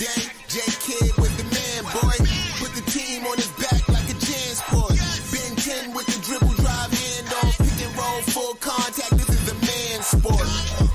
day. J Kid with the man, boy. Put the team on his back like a jam sport. Ben 10 with the dribble drive handoff. Pick and roll, full contact. This is a man sport.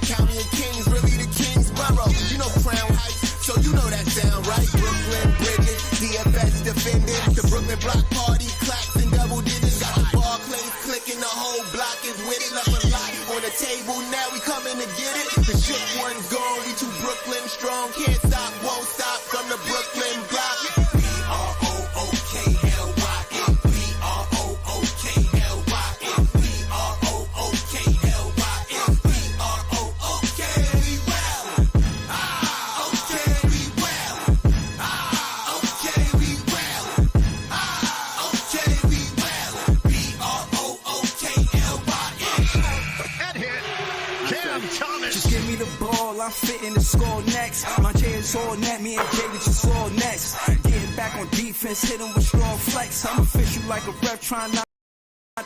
County of Kings, really the Kingsborough. You know Crown Heights, so you know that sound, right? Brooklyn Bridges, DFS defending. The Brooklyn Block Party, claps and double digits. Got the Barclays clicking, the whole block is with it. Left a lot on the table, now we coming to get it. The shook one's gone, we too Brooklyn strong. Can't stop, won't stop from the Brooklyn block. B-R-O-O-K-L-Y-N, B-R-O-O-K-L-Y-N, B-R-O-O-K-L-Y-N, B-R-O-O-K, we well. Okay, we well. Okay, we well. Okay, we well. B-R-O-O-K-L-Y-N. Head hit. Cam Thomas. Just give me the ball, I'm fitting the score next. My J is all net, me and Jay just all next. Getting back on defense, hit him with strong flex. I'm official like a ref trying not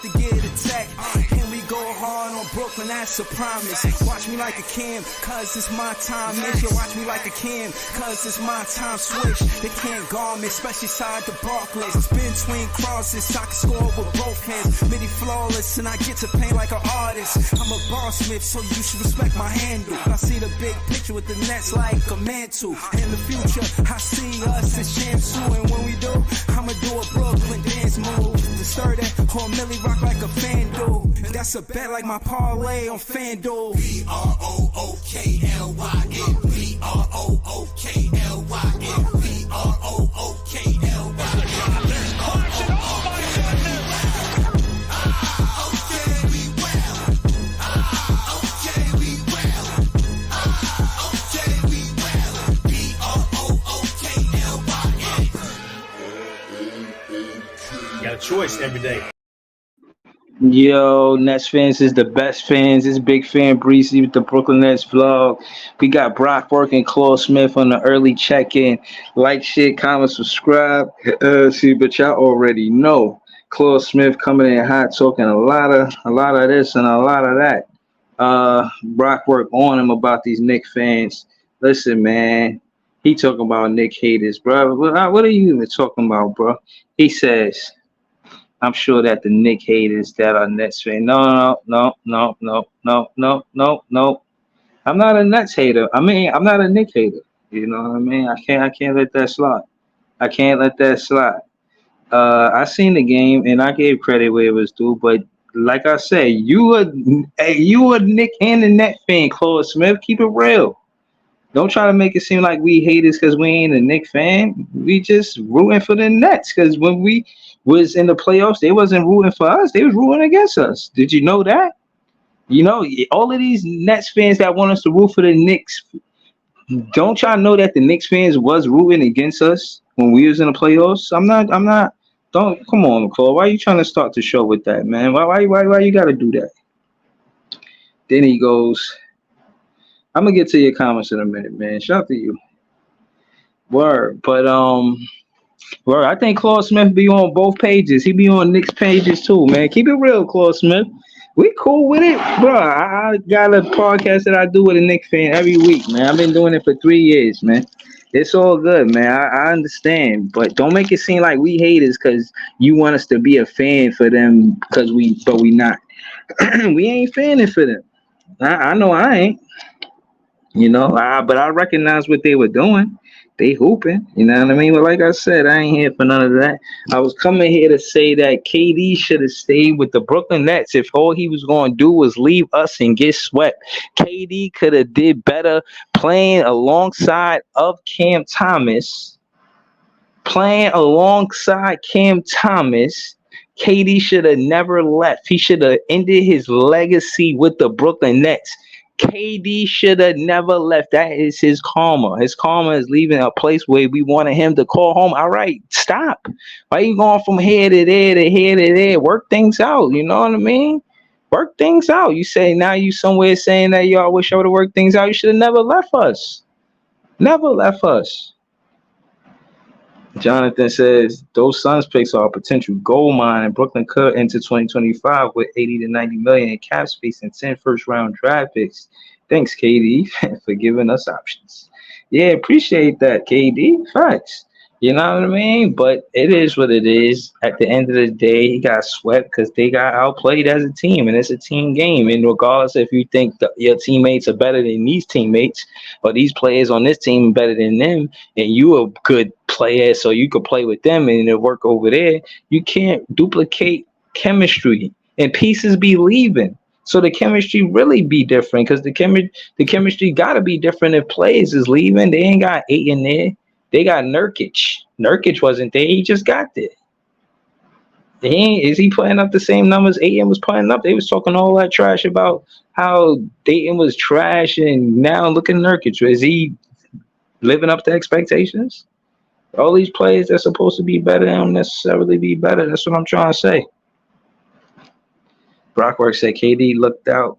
to get attacked. And we go hard on Brooklyn, that's a promise. Watch me like a Cam, cause it's my time. Make you watch me like a Cam, cause it's my time. Switch, they can't guard me, especially side the Barclays. Spin between crosses, I can score with both hands. Midi flawless, and I get to paint like an artist. I'm a Smith, so you should respect my handle. I see the big picture with the Nets like a mantle. In the future, I see us as champs too. And when we do, I'ma do a Brooklyn dance move. The stir that or Millie rock like a fan do. That's a bet like my parlay on FanDuel. B-R-O-O-K-L-Y-N, B-R-O-O-K-L-Y-N, B-R-O-O-K-L-Y-N. Got a choice every day. Yo, Nets fans is the best fans. It's Big Fan Breezy with the Brooklyn Nets vlog. We got Brock Work and Claude Smith on the early check-in. Like, share, comment, subscribe. See, but y'all already know Claude Smith coming in hot, talking a lot of this and a lot of that. Brock Work on him about these Knicks fans. Listen, man, he talking about Knicks haters, bro. What are you even talking about, bro? He says, I'm sure that the Knicks haters that are Nets fans. No. I'm not a Nets hater. I mean, I'm not a Knicks hater. You know what I mean? I can't let that slide. I can't let that slide. I seen the game and I gave credit where it was due, but like I said, you a Knicks and a Net fan, Claude Smith. Keep it real. Don't try to make it seem like we haters because we ain't a Knicks fan. We just rooting for the Nets because when we was in the playoffs, they wasn't rooting for us. They was rooting against us. Did you know that? You know, all of these Nets fans that want us to root for the Knicks, don't y'all know that the Knicks fans was rooting against us when we was in the playoffs? Don't come on, Claude. Why are you trying to start the show with that, man? Why you gotta do that? Then he goes, I'm gonna get to your comments in a minute, man. Shout out to you. Word. But word, I think Claude Smith be on both pages. He be on Knicks pages too, man. Keep it real, Claude Smith. We cool with it, bro. I got a podcast that I do with a Knicks fan every week, man. I've been doing it for 3 years, man. It's all good, man. I understand, but don't make it seem like we haters because you want us to be a fan for them but we not. We ain't fanning for them. I know I ain't. You know, but I recognize what they were doing. They hooping, you know what I mean? But like I said, I ain't here for none of that. I was coming here to say that KD should have stayed with the Brooklyn Nets if all he was going to do was leave us and get swept. KD could have did better playing alongside of Cam Thomas. KD should have never left. He should have ended his legacy with the Brooklyn Nets. KD should have never left. That is his karma. His karma is leaving a place where we wanted him to call home. All right, stop. Why are you going from here to there to here to there? Work things out. You know what I mean? Work things out. You say now you somewhere saying that, yo, I wish I would have worked things out. You should have never left us. Never left us. Jonathan says those Suns picks are a potential gold mine, and Brooklyn could enter 2025 with 80 to 90 million in cap space and 10 first-round draft picks. Thanks, KD, for giving us options. Yeah, appreciate that, KD. Facts. You know what I mean? But it is what it is. At the end of the day, he got swept because they got outplayed as a team, and it's a team game. And regardless if you think that your teammates are better than these teammates, or these players on this team are better than them, and you a good player, so you could play with them and it'll work over there, you can't duplicate chemistry. And pieces be leaving. So the chemistry really be different because the chemistry gotta be different if players is leaving. They ain't got eight in there. They got Nurkic. Nurkic wasn't there. He just got there. Is he putting up the same numbers Ayton was putting up? They was talking all that trash about how Dayton was trash, and now look at Nurkic. Is he living up to expectations? All these players that's supposed to be better don't necessarily be better. That's what I'm trying to say. Brockwork said KD looked out.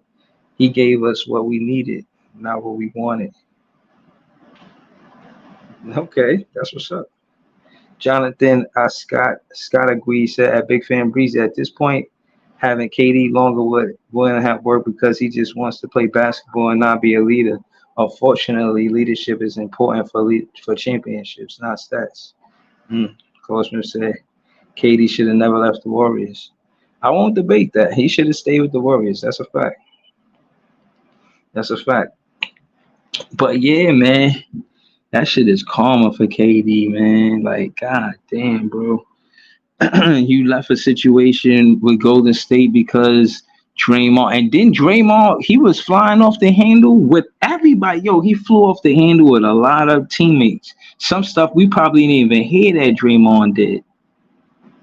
He gave us what we needed, not what we wanted. Okay, that's what's up. Jonathan Scott agreed, said at Big Fan Breezy, at this point, having KD longer wouldn't have worked because he just wants to play basketball and not be a leader. Unfortunately, leadership is important for championships, not stats. Cosmo said KD should have never left the Warriors. I won't debate that. He should have stayed with the Warriors. That's a fact. That's a fact. But yeah, man, that shit is karma for KD, man. Like, god damn, bro. You left a situation with Golden State because Draymond, and then Draymond, he was flying off the handle with everybody. Yo, he flew off the handle with a lot of teammates. Some stuff we probably didn't even hear that Draymond did.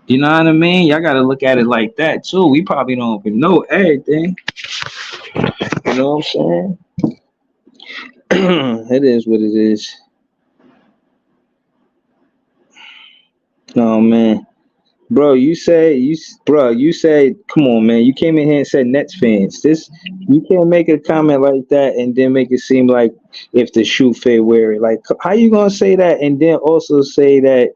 You know what I mean? Y'all got to look at it like that, too. We probably don't even know everything. You know what I'm saying? It is what it is. Oh, man. Bro, you said, come on, man. You came in here and said Nets fans. You can't make a comment like that and then make it seem like if the shoe fit, wear it. Like, how you going to say that and then also say that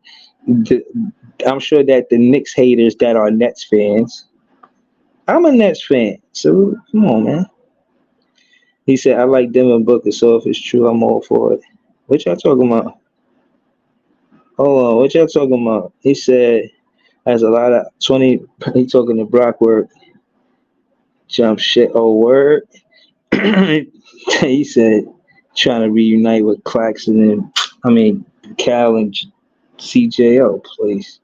I'm sure that the Knicks haters that are Nets fans. I'm a Nets fan, so come on, man. He said, I like Devin Booker, so if it's true, I'm all for it. What y'all talking about? Hold on, what y'all talking about? He said, has a lot of 20, he talking to Brockwork. Jump shit, oh, word. He said, trying to reunite with Claxton and, Cal and CJO, please.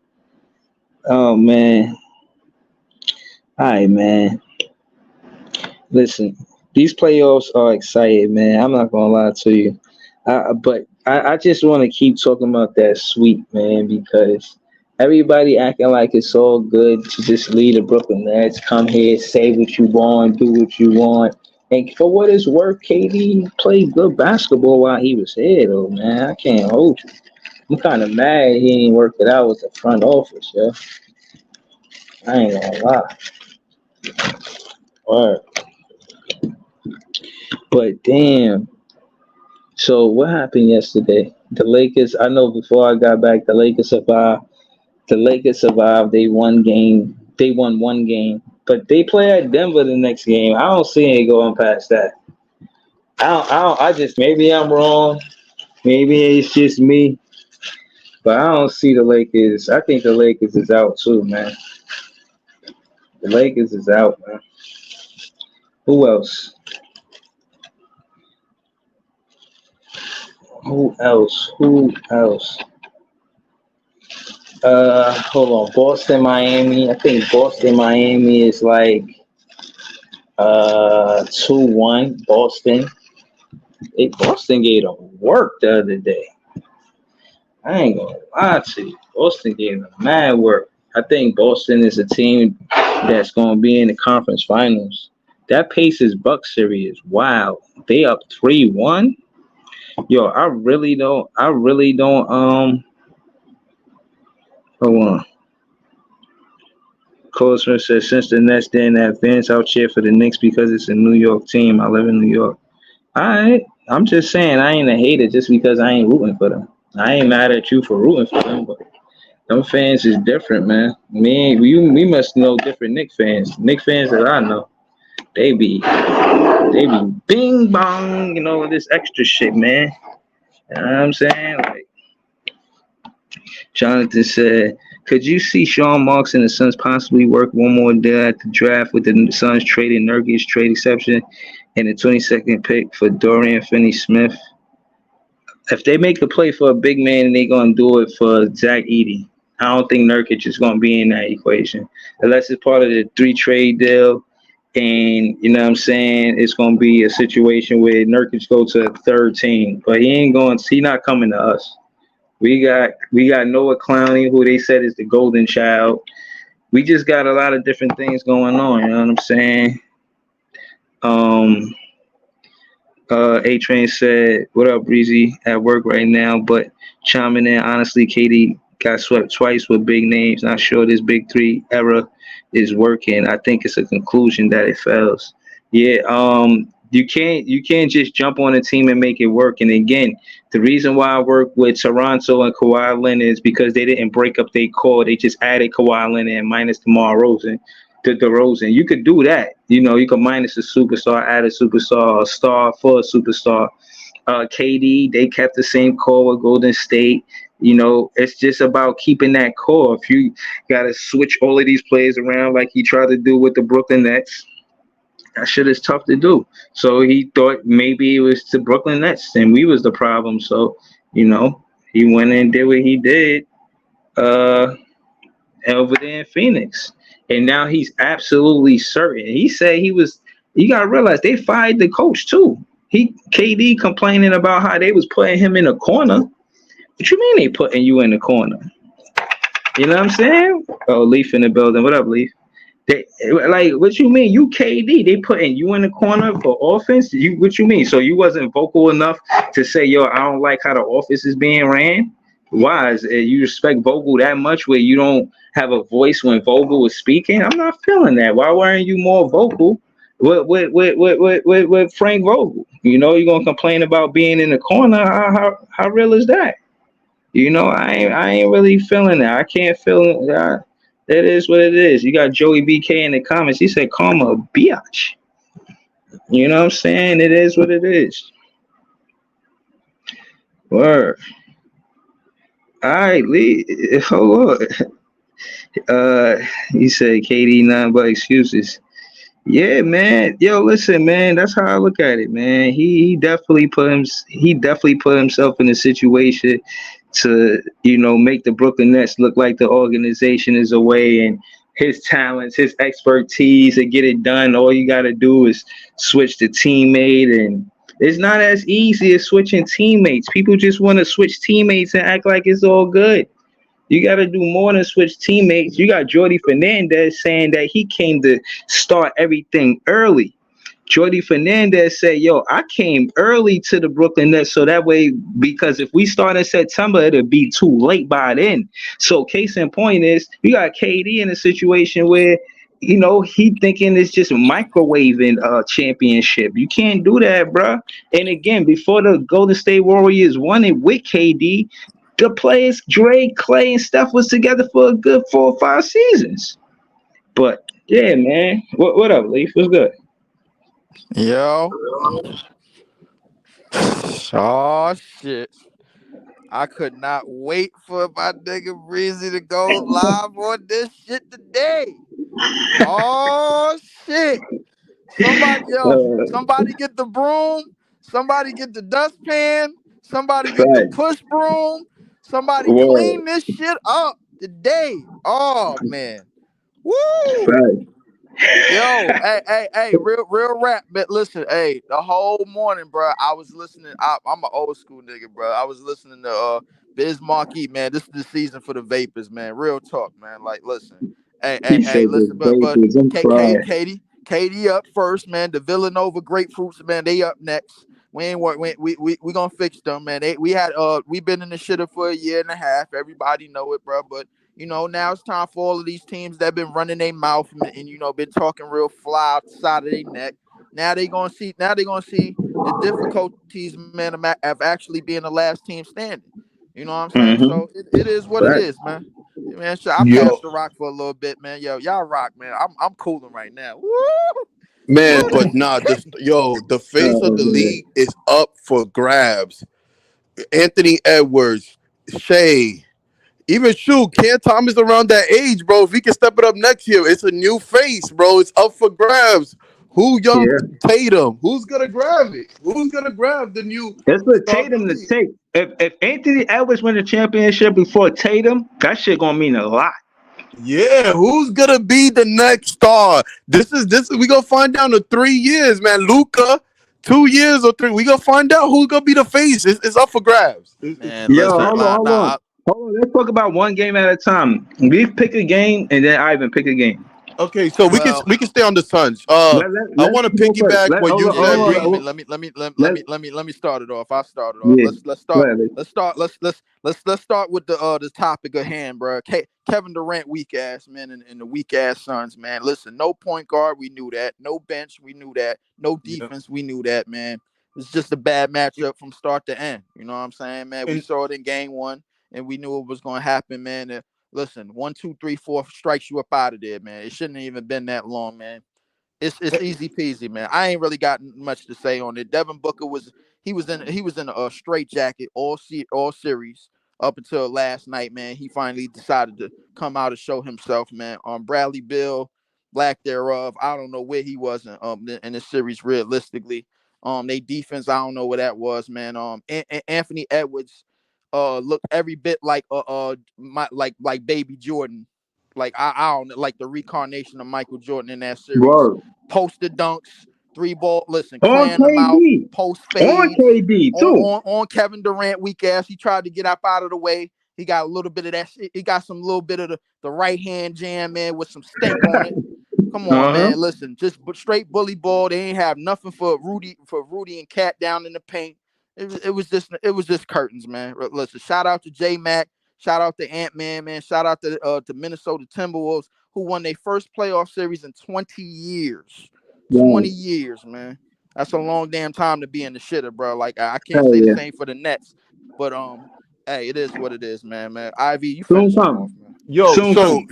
Oh, man. All right, man. Listen, these playoffs are exciting, man. I'm not going to lie to you. But I just want to keep talking about that sweep, man, because everybody acting like it's all good to just lead the Brooklyn Nets, come here, say what you want, do what you want. And for what it's worth, KD played good basketball while he was here, though, man. I can't hold you. I'm kind of mad he ain't worked it out with the front office, yo. I ain't gonna lie. Word. But damn. So what happened yesterday? The Lakers, I know before I got back, the Lakers survived. They won one game. But they play at Denver the next game. I don't see it going past that. Maybe I'm wrong. Maybe it's just me. But I don't see the Lakers. I think the Lakers is out too, man. The Lakers is out, man. Who else? Hold on. Boston, Miami. I think Boston, Miami is like 2-1. Boston. Boston gave them work the other day. I ain't gonna lie to you. Boston gave them mad work. I think Boston is a team that's gonna be in the conference finals. That Pacers Bucks series, wow. They up 3-1. Yo, I really don't hold on. Cosmer says, since the Nets didn't advance, I'll cheer for the Knicks because it's a New York team. I live in New York. All right. I'm just saying I ain't a hater just because I ain't rooting for them. I ain't mad at you for rooting for them, but them fans is different, man. We must know different Knicks fans. Knicks fans that I know, they be bing bong, this extra shit, man. You know what I'm saying? Like Jonathan said, could you see Sean Marks and the Suns possibly work one more deal at the draft with the Suns trading Nurkic trade exception and the 22nd pick for Dorian Finney-Smith? If they make the play for a big man, they're going to do it for Zach Edey. I don't think Nurkic is going to be in that equation unless it's part of the 3-trade deal. And you know what I'm saying? It's going to be a situation where Nurkic go to a third team, but he not coming to us. We got Noah Clowney, who they said is the golden child. We just got a lot of different things going on. You know what I'm saying? A-Train said, what up, Breezy? At work right now, but chiming in. Honestly, KD got swept twice with big names. Not sure this big three era is working. I think it's a conclusion that it fails. Yeah, you can't just jump on a team and make it work. And again, the reason why I work with Toronto and Kawhi Leonard is because they didn't break up their core. They just added Kawhi Leonard and minus DeMar DeRozan. You could do that. You know, you could minus a superstar, add a superstar, a star for a superstar. KD, they kept the same core with Golden State. You know, it's just about keeping that core. If you got to switch all of these players around like he tried to do with the Brooklyn Nets, that shit is tough to do. So he thought maybe it was the Brooklyn Nets and we was the problem. So, you know, he went and did what he did over there in Phoenix. And now he's absolutely certain. He said you got to realize they fired the coach too. KD complaining about how they was putting him in a corner. What you mean they putting you in the corner? You know what I'm saying? Oh, Leaf in the building. What up, Leaf? They, like, what you mean? You KD, they putting you in the corner for offense? What you mean? So you wasn't vocal enough to say, yo, I don't like how the offense is being ran? Why? You respect Vogel that much where you don't have a voice when Vogel was speaking? I'm not feeling that. Why weren't you more vocal with Frank Vogel? You know, you're going to complain about being in the corner. How real is that? You know, I ain't really feeling that. I can't feel that. It is what it is. You got Joey BK in the comments. He said, "Karma, biatch." You know what I'm saying? It is what it is. Word. All right, Lee. Hold on. He said, "KD, none but excuses." Yeah, man. Yo, listen, man. That's how I look at it, man. He definitely put himself in a situation to, you know, make the Brooklyn Nets look like the organization is away, and his talents, his expertise to get it done. All you got to do is switch the teammate, and it's not as easy as switching teammates. People just want to switch teammates and act like it's all good. You got to do more than switch teammates. You got Jordi Fernandez saying that he came to start everything early. Jordi Fernandez said, yo, I came early to the Brooklyn Nets so that way, because if we start in September, it'll be too late by then. So case in point is you got KD in a situation where, you know, he thinking it's just microwaving a championship. You can't do that, bro. And again, before the Golden State Warriors won it with KD, the players, Dre, Clay, and Steph was together for a good 4 or 5 seasons. But yeah, man. What up, Leaf? What's good? Yo. Oh, shit. I could not wait for my nigga Breezy to go live on this shit today. Oh, shit. Somebody get the broom. Somebody get the dustpan. Somebody get the push broom. Somebody clean this shit up today. Oh, man. Woo! Right. Yo, hey, real rap. But listen, hey, the whole morning, bro, I was listening. I'm an old school nigga, bro. I was listening to Biz Markie, man. This is the season for the Vapors, man. Real talk, man. Like, listen, hey, listen, but Katie up first, man. The Villanova Grapefruits, man, they up next. We gonna fix them, man. We been in the shitter for a year and a half. Everybody know it, bro. But you know, now it's time for all of these teams that been running their mouth and you know been talking real fly outside of their neck. Now they gonna see the difficulties, man, of actually being the last team standing. You know what I'm saying? Mm-hmm. So it is what it is, man. Man, sure, I passed the rock for a little bit, man. Yo, y'all rock, man. I'm cooling right now. Woo! Man, but nah, the face of the league is up for grabs. Anthony Edwards, Shea, even shoot, Cam Thomas around that age, bro. If he can step it up next year, it's a new face, bro. It's up for grabs. Who young Yeah. Tatum? Who's gonna grab it? Who's gonna grab the new? That's what star of the Tatum to league? take. If Anthony Edwards win the championship before Tatum, that shit gonna mean a lot. Yeah, who's gonna be the next star? This is we gonna find out in 3 years, man. Luka, 2 years or 3. We gonna find out who's gonna be the face. It's up for grabs. Man, Yo, listen, hold on. Hold on, let's talk about one game at a time. We pick a game, and then Ivan pick a game. Okay, so we can stay on the Suns. I want to piggyback what you said. Let me start it off. I'll start it off. Yeah. Let's start with the topic at hand, bro. Kevin Durant, weak ass man, and the weak ass Suns, man. Listen, no point guard, we knew that. No bench, we knew that. No defense, we knew that, man. It's just a bad matchup from start to end. You know what I'm saying, man? We saw it in game 1, and we knew it was going to happen, man. And listen, 1, 2, 3, 4 strikes you up out of there, man. It shouldn't have even been that long, man. It's easy peasy, man. I ain't really got much to say on it. Devin Booker was in a straight jacket all series up until last night, man. He finally decided to come out and show himself, man. Bradley Beal, lack thereof, I don't know where he was in the series realistically. They defense, I don't know what that was, man. Anthony Edwards looked every bit like like baby Jordan. Like I don't like the reincarnation of Michael Jordan in that series. Whoa. Posted dunks, 3-ball. Listen, On clearing them out, KD. post fades. On KD too. On Kevin Durant, weak ass. He tried to get up out of the way. He got a little bit of that. He got some little bit of the right hand jam, man, with some stink on it. Come on, man. Listen, just straight bully ball. They ain't have nothing for Rudy and Cat down in the paint. It was just curtains, man. Listen, shout out to J-Mac. Shout out to Ant-Man, man. Shout out to Minnesota Timberwolves, who won their first playoff series in 20 years. 20 years, man. That's a long damn time to be in the shitter, bro. Like I can't say the same for the Nets, but hey, it is what it is, man. Ivy, you finish off, man. Yo,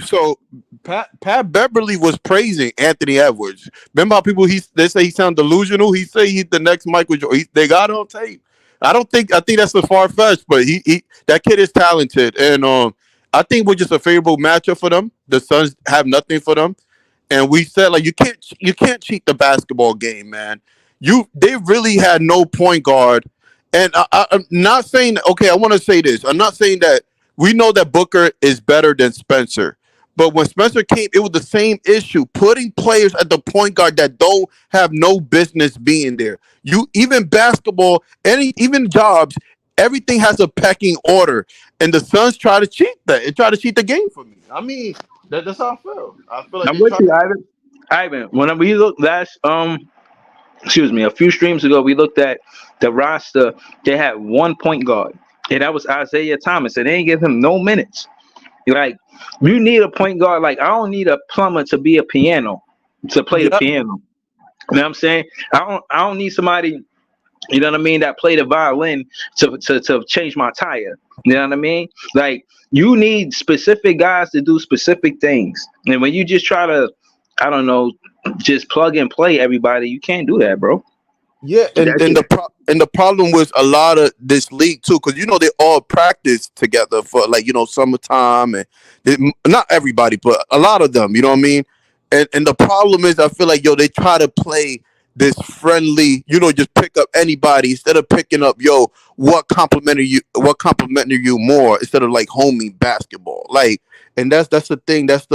so Pat Beverly was praising Anthony Edwards. Remember how people they say he sound delusional? He say he's the next Michael Jordan. They got it on tape. I think that's a far fetched, but he that kid is talented, and I think we're just a favorable matchup for them. The Suns have nothing for them, and we said like you can't cheat the basketball game, man. They really had no point guard, and I'm not saying okay. I want to say this. I'm not saying that we know that Booker is better than Spencer. But when Spencer came, it was the same issue. Putting players at the point guard that don't have no business being there. Even basketball, even jobs, everything has a pecking order. And the Suns try to cheat that. It try to cheat the game for me. I mean, that's how I feel. I feel like I'm with you, Ivan. When we looked a few streams ago, we looked at the roster. They had one point guard, and that was Isaiah Thomas, and they didn't give him no minutes. Like, you need a point guard. Like, I don't need a plumber to be a piano, to play the piano. You know what I'm saying? I don't need somebody, you know what I mean, that play the violin to change my tire. You know what I mean? Like, you need specific guys to do specific things. And when you just try to, I don't know, just plug and play everybody, you can't do that, bro. Yeah, and the problem with a lot of this league too, because they all practice together for summertime, and not everybody, but a lot of them. You know what I mean? And the problem is, I feel like they try to play this friendly, just pick up anybody instead of picking up what complimented you more instead of like homie basketball. Like, and that's the thing. That's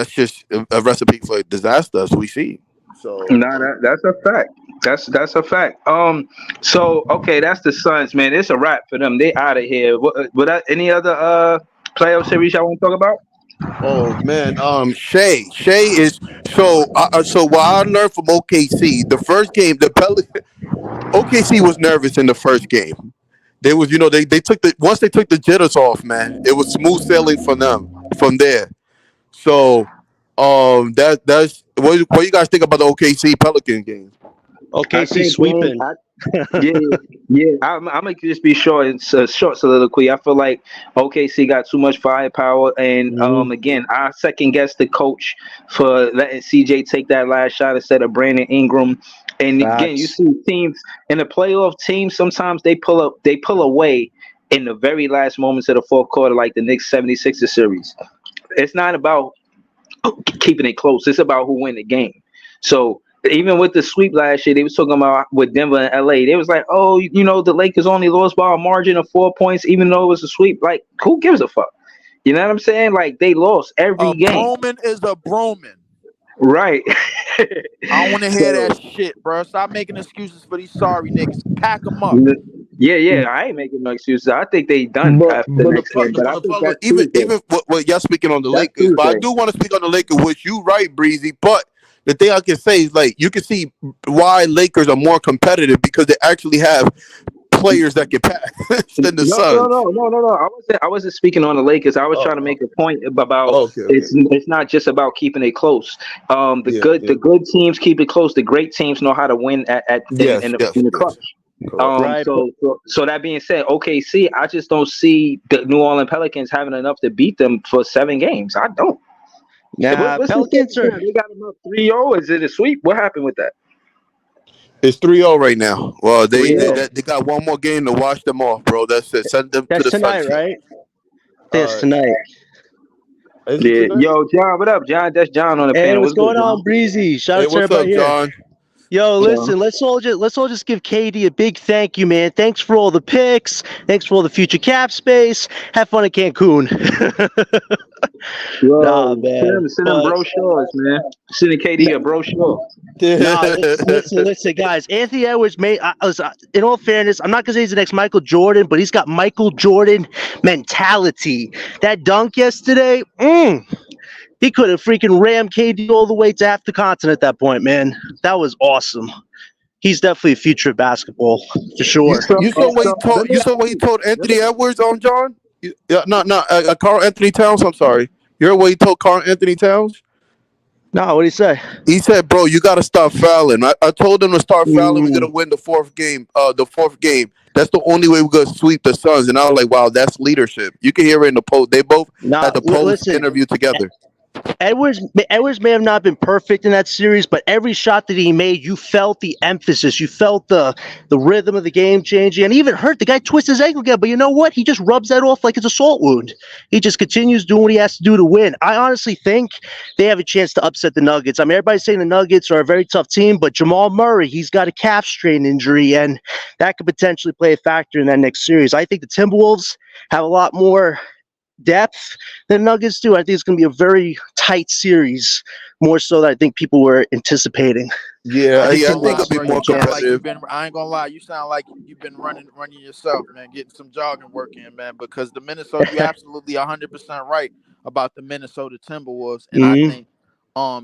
just a recipe for disaster as we see. So that's a fact. That's a fact. So okay, that's the Suns, man. It's a wrap for them. They out of here. What any other playoff series y'all want to talk about? Oh man, Shea is so what I learned from OKC. The first game, OKC was nervous in the first game. They was they took once they took the jitters off, man. It was smooth sailing for them from there. So that's what you guys think about the OKC Pelican game? OKC sweeping. Yeah. I'm gonna just be short. It's a short soliloquy. I feel like OKC got too much firepower, and again, I second guess the coach for letting CJ take that last shot instead of Brandon Ingram. And again, you Facts. see teams in the playoff teams, sometimes they pull away in the very last moments of the fourth quarter, like the Knicks 76ers series. It's not about keeping it close. It's about who win the game. So even with the sweep last year, they was talking about with Denver and LA. They was like, oh, the Lakers only lost by a margin of 4 points, even though it was a sweep. Like, who gives a fuck? You know what I'm saying? Like, they lost every A game. Broman is a Broman. Right. I don't want to hear that shit, bro. Stop making excuses for these sorry niggas. Pack them up. Yeah. I ain't making no excuses. I think they done after the next game, but I think that's even Tuesday. what y'all speaking on the That's Lakers, but I Tuesday. do want to speak on the Lakers, which you right, Breezy. But the thing I can say is like you can see why Lakers are more competitive because they actually have players that can pass than the Suns. No. I wasn't speaking on the Lakers. I was trying to make a point about Okay. it's not just about keeping it close. The good teams keep it close. The great teams know how to win in the clutch. Right. So that being said, OKC, I just don't see the New Orleans Pelicans having enough to beat them for 7 games. I don't. Nah, What's Pelicans the are. they got them up 3-0. Is it a sweep? What happened with that? It's 3-0 right now. Well, they 3-0. they got one more game to wash them off, bro. That's it. Send them to That's the tonight, sunset. right? That's tonight. Is it Yeah. tonight? Yo, John, what up, John? That's John on the Hey, panel. what's What's good, going on, John? Breezy? Shout Hey, out to what's up, everybody here. John? Yo, listen, let's all just give KD a big thank you, man. Thanks for all the picks. Thanks for all the future cap space. Have fun in Cancun. Yo, Nah, man. send them But brochures, man. Send the KD a brochure. nah, listen, guys. Anthony Edwards made. In all fairness, I'm not gonna say he's the next Michael Jordan, but he's got Michael Jordan mentality. That dunk yesterday, he could have freaking rammed KD all the way to half the continent at that point, man. That was awesome. He's definitely a future of basketball for sure. You saw what he told. You saw what he told Anthony Edwards on John. Carl Anthony Towns. I'm sorry. You heard what he told Carl Anthony Towns? No, what did he say? He said, "Bro, you got to stop fouling." I told him to start fouling. We're gonna win the fourth game. That's the only way we're gonna sweep the Suns. And I was like, "Wow, that's leadership." You can hear it in the post. They both had the post interview together. Edwards may have not been perfect in that series, but every shot that he made, you felt the emphasis, you felt the rhythm of the game changing, and even hurt the guy twist his ankle again. But you know what? He just rubs that off like it's a salt wound. He just continues doing what he has to do to win. I honestly think they have a chance to upset the Nuggets. I mean, everybody's saying the Nuggets are a very tough team, but Jamal Murray, he's got a calf strain injury, and that could potentially play a factor in that next series. I think the Timberwolves have a lot more depth than Nuggets do. I think it's going to be a very tight series, more so than I think people were anticipating. Yeah, I think it'll be more competitive. I ain't gonna lie, you sound like you've been running yourself, man, getting some jogging work in, man, because the Minnesota, you're absolutely 100% right about the Minnesota Timberwolves, and I think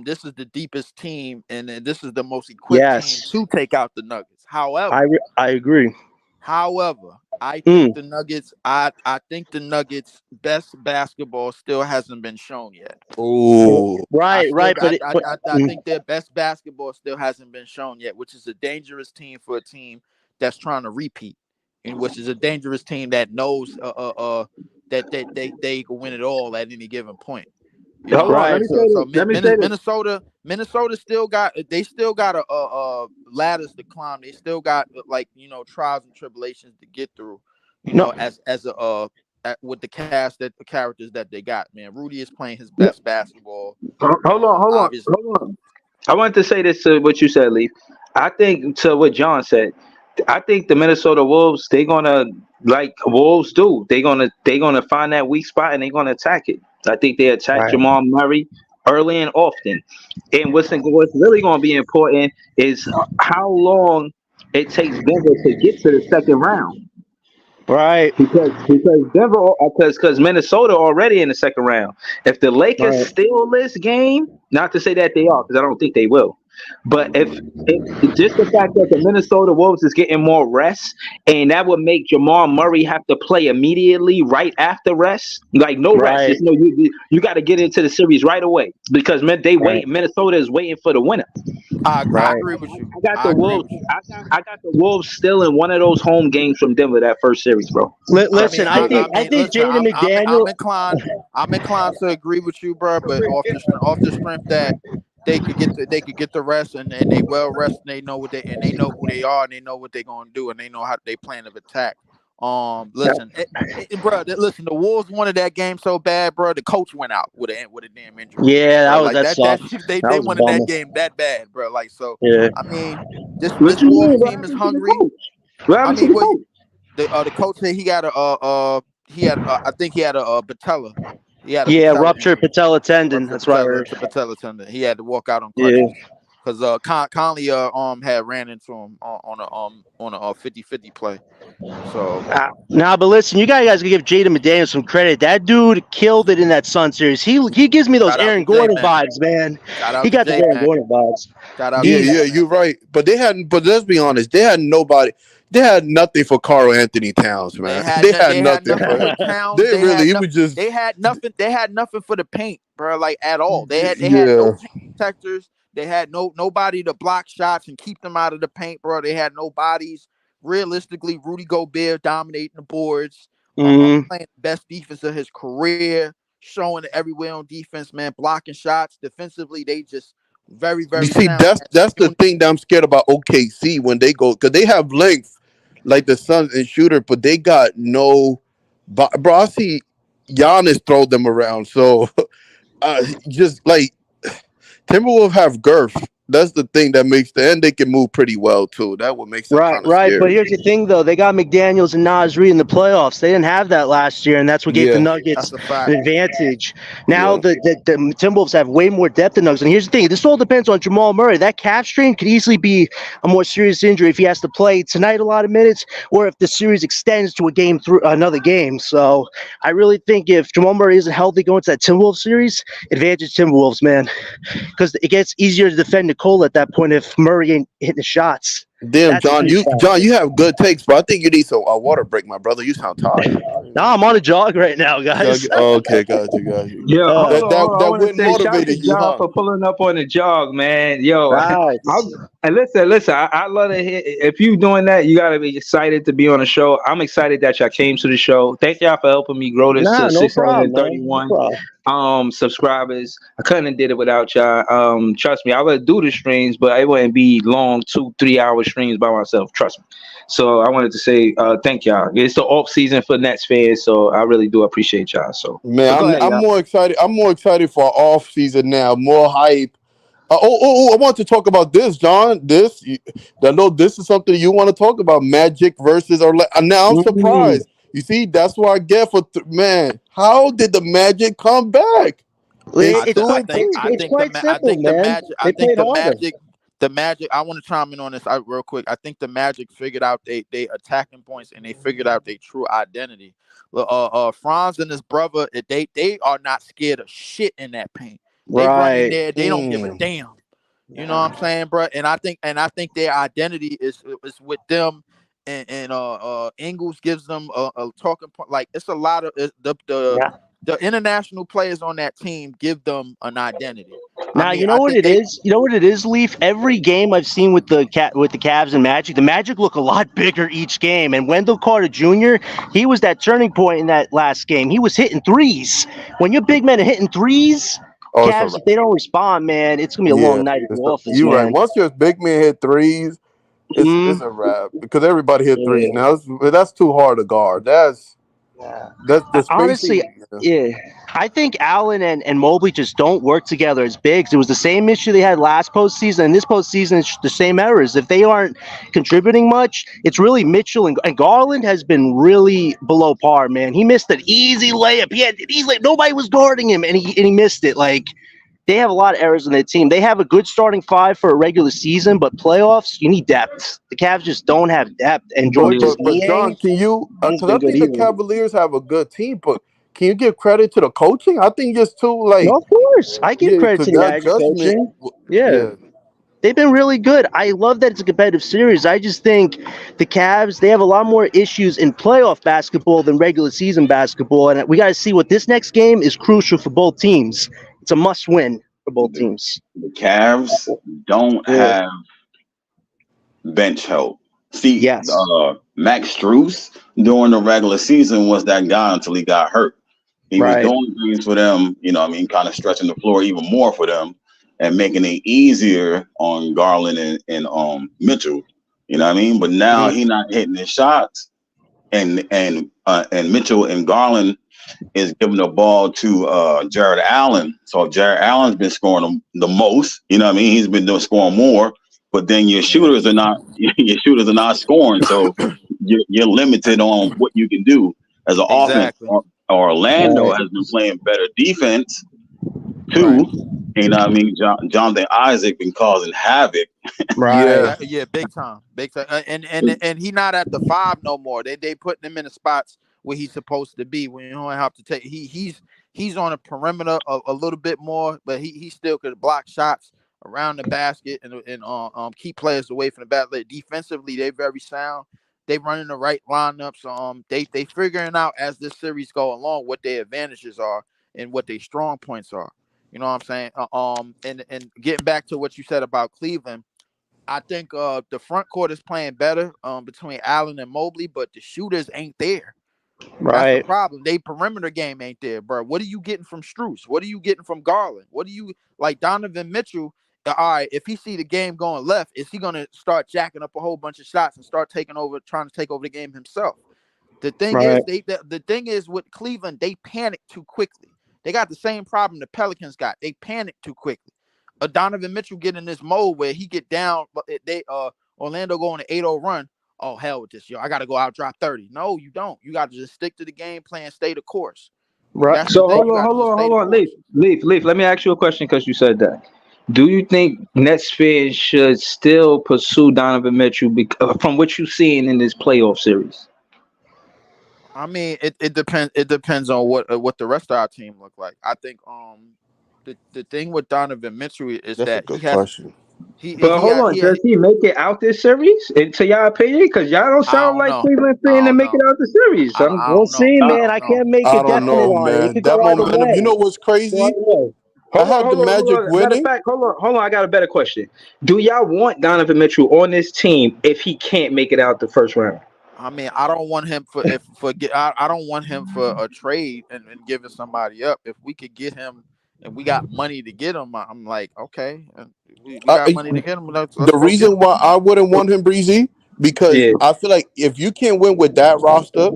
this is the deepest team, and this is the most equipped team to take out the Nuggets. However, I agree. However, I think the Nuggets. I think the Nuggets' best basketball still hasn't been shown yet. Oh, right. I think their best basketball still hasn't been shown yet, which is a dangerous team for a team that's trying to repeat, and which is a dangerous team that knows that they can win it all at any given point. You know? Right. So Minnesota still got a ladders to climb. They still got trials and tribulations to get through. As with the characters that they got, man. Rudy is playing his best basketball. Hold on. I wanted to say this to what you said, Leaf. I think to what John said. I think the Minnesota Wolves, they're gonna, like Wolves do, they're gonna find that weak spot and they're gonna attack it. I think they attack Jamal Murray early and often. And what's really going to be important is how long it takes Denver to get to the second round. Right. Because Denver, because Minnesota already in the second round. If the Lakers steal this game, not to say that they are, because I don't think they will. But if just the fact that the Minnesota Wolves is getting more rest, and that would make Jamal Murray have to play immediately right after rest, like no rest. Just, you got to get into the series right away because Minnesota is waiting for the winner. I agree with you. I got the Wolves. I got the Wolves still in one of those home games from Denver that first series, bro. Listen, I think Jaden McDaniel. I'm inclined to agree with you, bro. But off the strength that they could get the rest, and they well rested. They know what they know who they are, and they know what they're gonna do, and they know how they plan of attack. Listen, bro. Listen, the Wolves wanted that game so bad, bro. The coach went out with a damn injury. Yeah, bro. that sucked. They was a wanted bummer. that game that bad, bro. Like so. Yeah. I mean, this What you mean? Wolves What team is happened to the hungry. coach? What I happened to mean, the coach? the coach said he got I think he had a patella. He had a Yeah, patella ruptured injury. patella tendon. That's right. Patella tendon. He had to walk out on Yeah. crutches. Because Conley had ran into him on a 50-50 play. So Nah, but listen, you guys gotta give Jaden McDaniels some credit. That dude killed it in that Sun series. He gives me those Shout out Aaron to Gordon J-Man. vibes, man. shout out He to got the J-Man. Aaron Gordon vibes. Shout out Yeah, to J-Man. you're right. But let's be honest, they had nobody. They had nothing for Karl Anthony Towns, man. They had nothing for him. Towns. They really, he was just. They had nothing. They had nothing for the paint, bro. Like at all. They had Yeah. no paint protectors. They had nobody to block shots and keep them out of the paint, bro. They had no bodies. Realistically, Rudy Gobert dominating the boards, playing the best defense of his career, showing it everywhere on defense, man, blocking shots. Defensively, they just very, very. You see, sound. that's the thing that I'm scared about OKC when they go, because they have length like the Suns and Shooter, but they got no. Bro, I see Giannis throw them around, so just like. Timberwolves have girth. That's the thing that makes and they can move pretty well too. That what makes them Right. scary. But here's the thing, though. They got McDaniels and Naz Reid in the playoffs. They didn't have that last year, and that's what gave the Nuggets an advantage. Now the Timberwolves have way more depth than Nuggets. And here's the thing. This all depends on Jamal Murray. That calf strain could easily be a more serious injury if he has to play tonight a lot of minutes, or if the series extends to another game. So I really think if Jamal Murray isn't healthy going to that Timberwolves series, advantage Timberwolves, man. Because it gets easier to defend Nicole at that point if Murray ain't hitting the shots. Damn, John, you have good takes, but I think you need some water break, my brother. You sound tired. No, I'm on a jog right now, guys. Okay, got you. Yo, that wouldn't wouldn't motivate you, huh? for pulling up on the jog, man. Yo, Right. and listen. I love to hear. If you doing that, you gotta be excited to be on the show. I'm excited that y'all came to the show. Thank y'all for helping me grow this to 631 subscribers. I couldn't have did it without y'all. Trust me, I would do the streams, but it wouldn't be long 2-3 hour streams by myself. Trust me. So I wanted to say thank y'all. It's the off season for Nets fans, so I really do appreciate y'all. So man, I'm more excited. I'm more excited for off season now. More hype. I want to talk about this, John. This is something you want to talk about. Magic versus Orlando. Now I'm surprised. You see, that's what I get for man. How did the Magic come back? It's quite simple, man. The Magic. I want to chime in on this real quick. I think the Magic figured out they attacking points and they figured out their true identity. Franz and his brother, they are not scared of shit in that paint. They run in there, they don't give a damn. You know what I'm saying, bro? And I think their identity is with them, and Ingles gives them a talking point. Like it's a lot of the international players on that team give them an identity. Now you know what it is. You know what it is, Leaf. Every game I've seen with the Cavs and Magic, the Magic look a lot bigger each game. And Wendell Carter Jr., he was that turning point in that last game. He was hitting threes. When your big men are hitting threes, Cavs, if they don't respond, man, it's gonna be a long night at the office. You're right. Once your big man hit threes, it's a wrap because everybody hit threes. Now that's too hard to guard. That's the honestly, I think Allen and Mobley just don't work together as bigs. It was the same issue they had last postseason, and this postseason it's the same errors. If they aren't contributing much, it's really Mitchell and Garland has been really below par, man. He missed an easy layup. Nobody was guarding him, and he missed it. Like they have a lot of errors in their team. They have a good starting five for a regular season, but playoffs, you need depth. The Cavs just don't have depth. And George, but John, can you? Because I think the Cavaliers have a good team, but can you give credit to the coaching? I think it's too like. No, of course, I give credit to the Magic coaching. Yeah, they've been really good. I love that it's a competitive series. I just think the Cavs, they have a lot more issues in playoff basketball than regular season basketball, and we got to see what this next game is crucial for both teams. It's a must-win for both teams. The Cavs don't have bench help. See, Max Strus during the regular season was that guy until he got hurt. He was doing things for them, kind of stretching the floor even more for them. and making it easier on Garland and Mitchell. You know what I mean? But now he not hitting his shots, and Mitchell and Garland is giving the ball to Jared Allen. So Jared Allen's been scoring the most. You know what I mean? He's been scoring more. But then your shooters are not scoring. So you're limited on what you can do as an offense. Orlando has been playing better defense too. You know what I mean? Jonathan Isaac been causing havoc. Yeah, big time. And he not at the 5 no more. They putting him in the spots where he's supposed to be. When you don't have to take, he's on a perimeter a little bit more, but he still could block shots around the basket and keep players away from the basket. Defensively, they very sound. They running the right lineups. They figuring out as this series go along what their advantages are and what their strong points are. You know what I'm saying? And getting back to what you said about Cleveland, I think the front court is playing better between Allen and Mobley, but the shooters ain't there. That's the problem. They perimeter game ain't there, bro. What are you getting from Strus? What are you getting from Garland? What do you like Donovan Mitchell? All right, if he see the game going left, is he gonna start jacking up a whole bunch of shots and start trying to take over the game himself? The thing is, the thing is with Cleveland, they panic too quickly. They got the same problem the Pelicans got. They panic too quickly. Donovan Mitchell get in this mode where he get down, but Orlando go on an 8-0 run. Oh, hell with this, yo. I got to go out drop 30. No, you don't. You got to just stick to the game plan, stay the course. Right. So hold on. Leaf. Let me ask you a question because you said that. Do you think Nets fans should still pursue Donovan Mitchell from what you've seen in this playoff series? I mean, it depends. It depends on what the rest of our team look like. I think the thing with Donovan Mitchell is That's that a good question. Does he make it out this series? To y'all opinion, because y'all don't sound like Cleveland fan to make it out the series. We'll see, man. I can't make I a don't know, man. That momentum. You know what's crazy? I have the Magic winning. Matter of fact, hold on. I got a better question. Do y'all want Donovan Mitchell on this team if he can't make it out the first round? I mean, I don't want him I don't want him for a trade and giving somebody up. If we could get him and we got money to get him, I'm like, okay, we got money to get him. The reason why I wouldn't want him, Breezy, because I feel like if you can't win with that roster,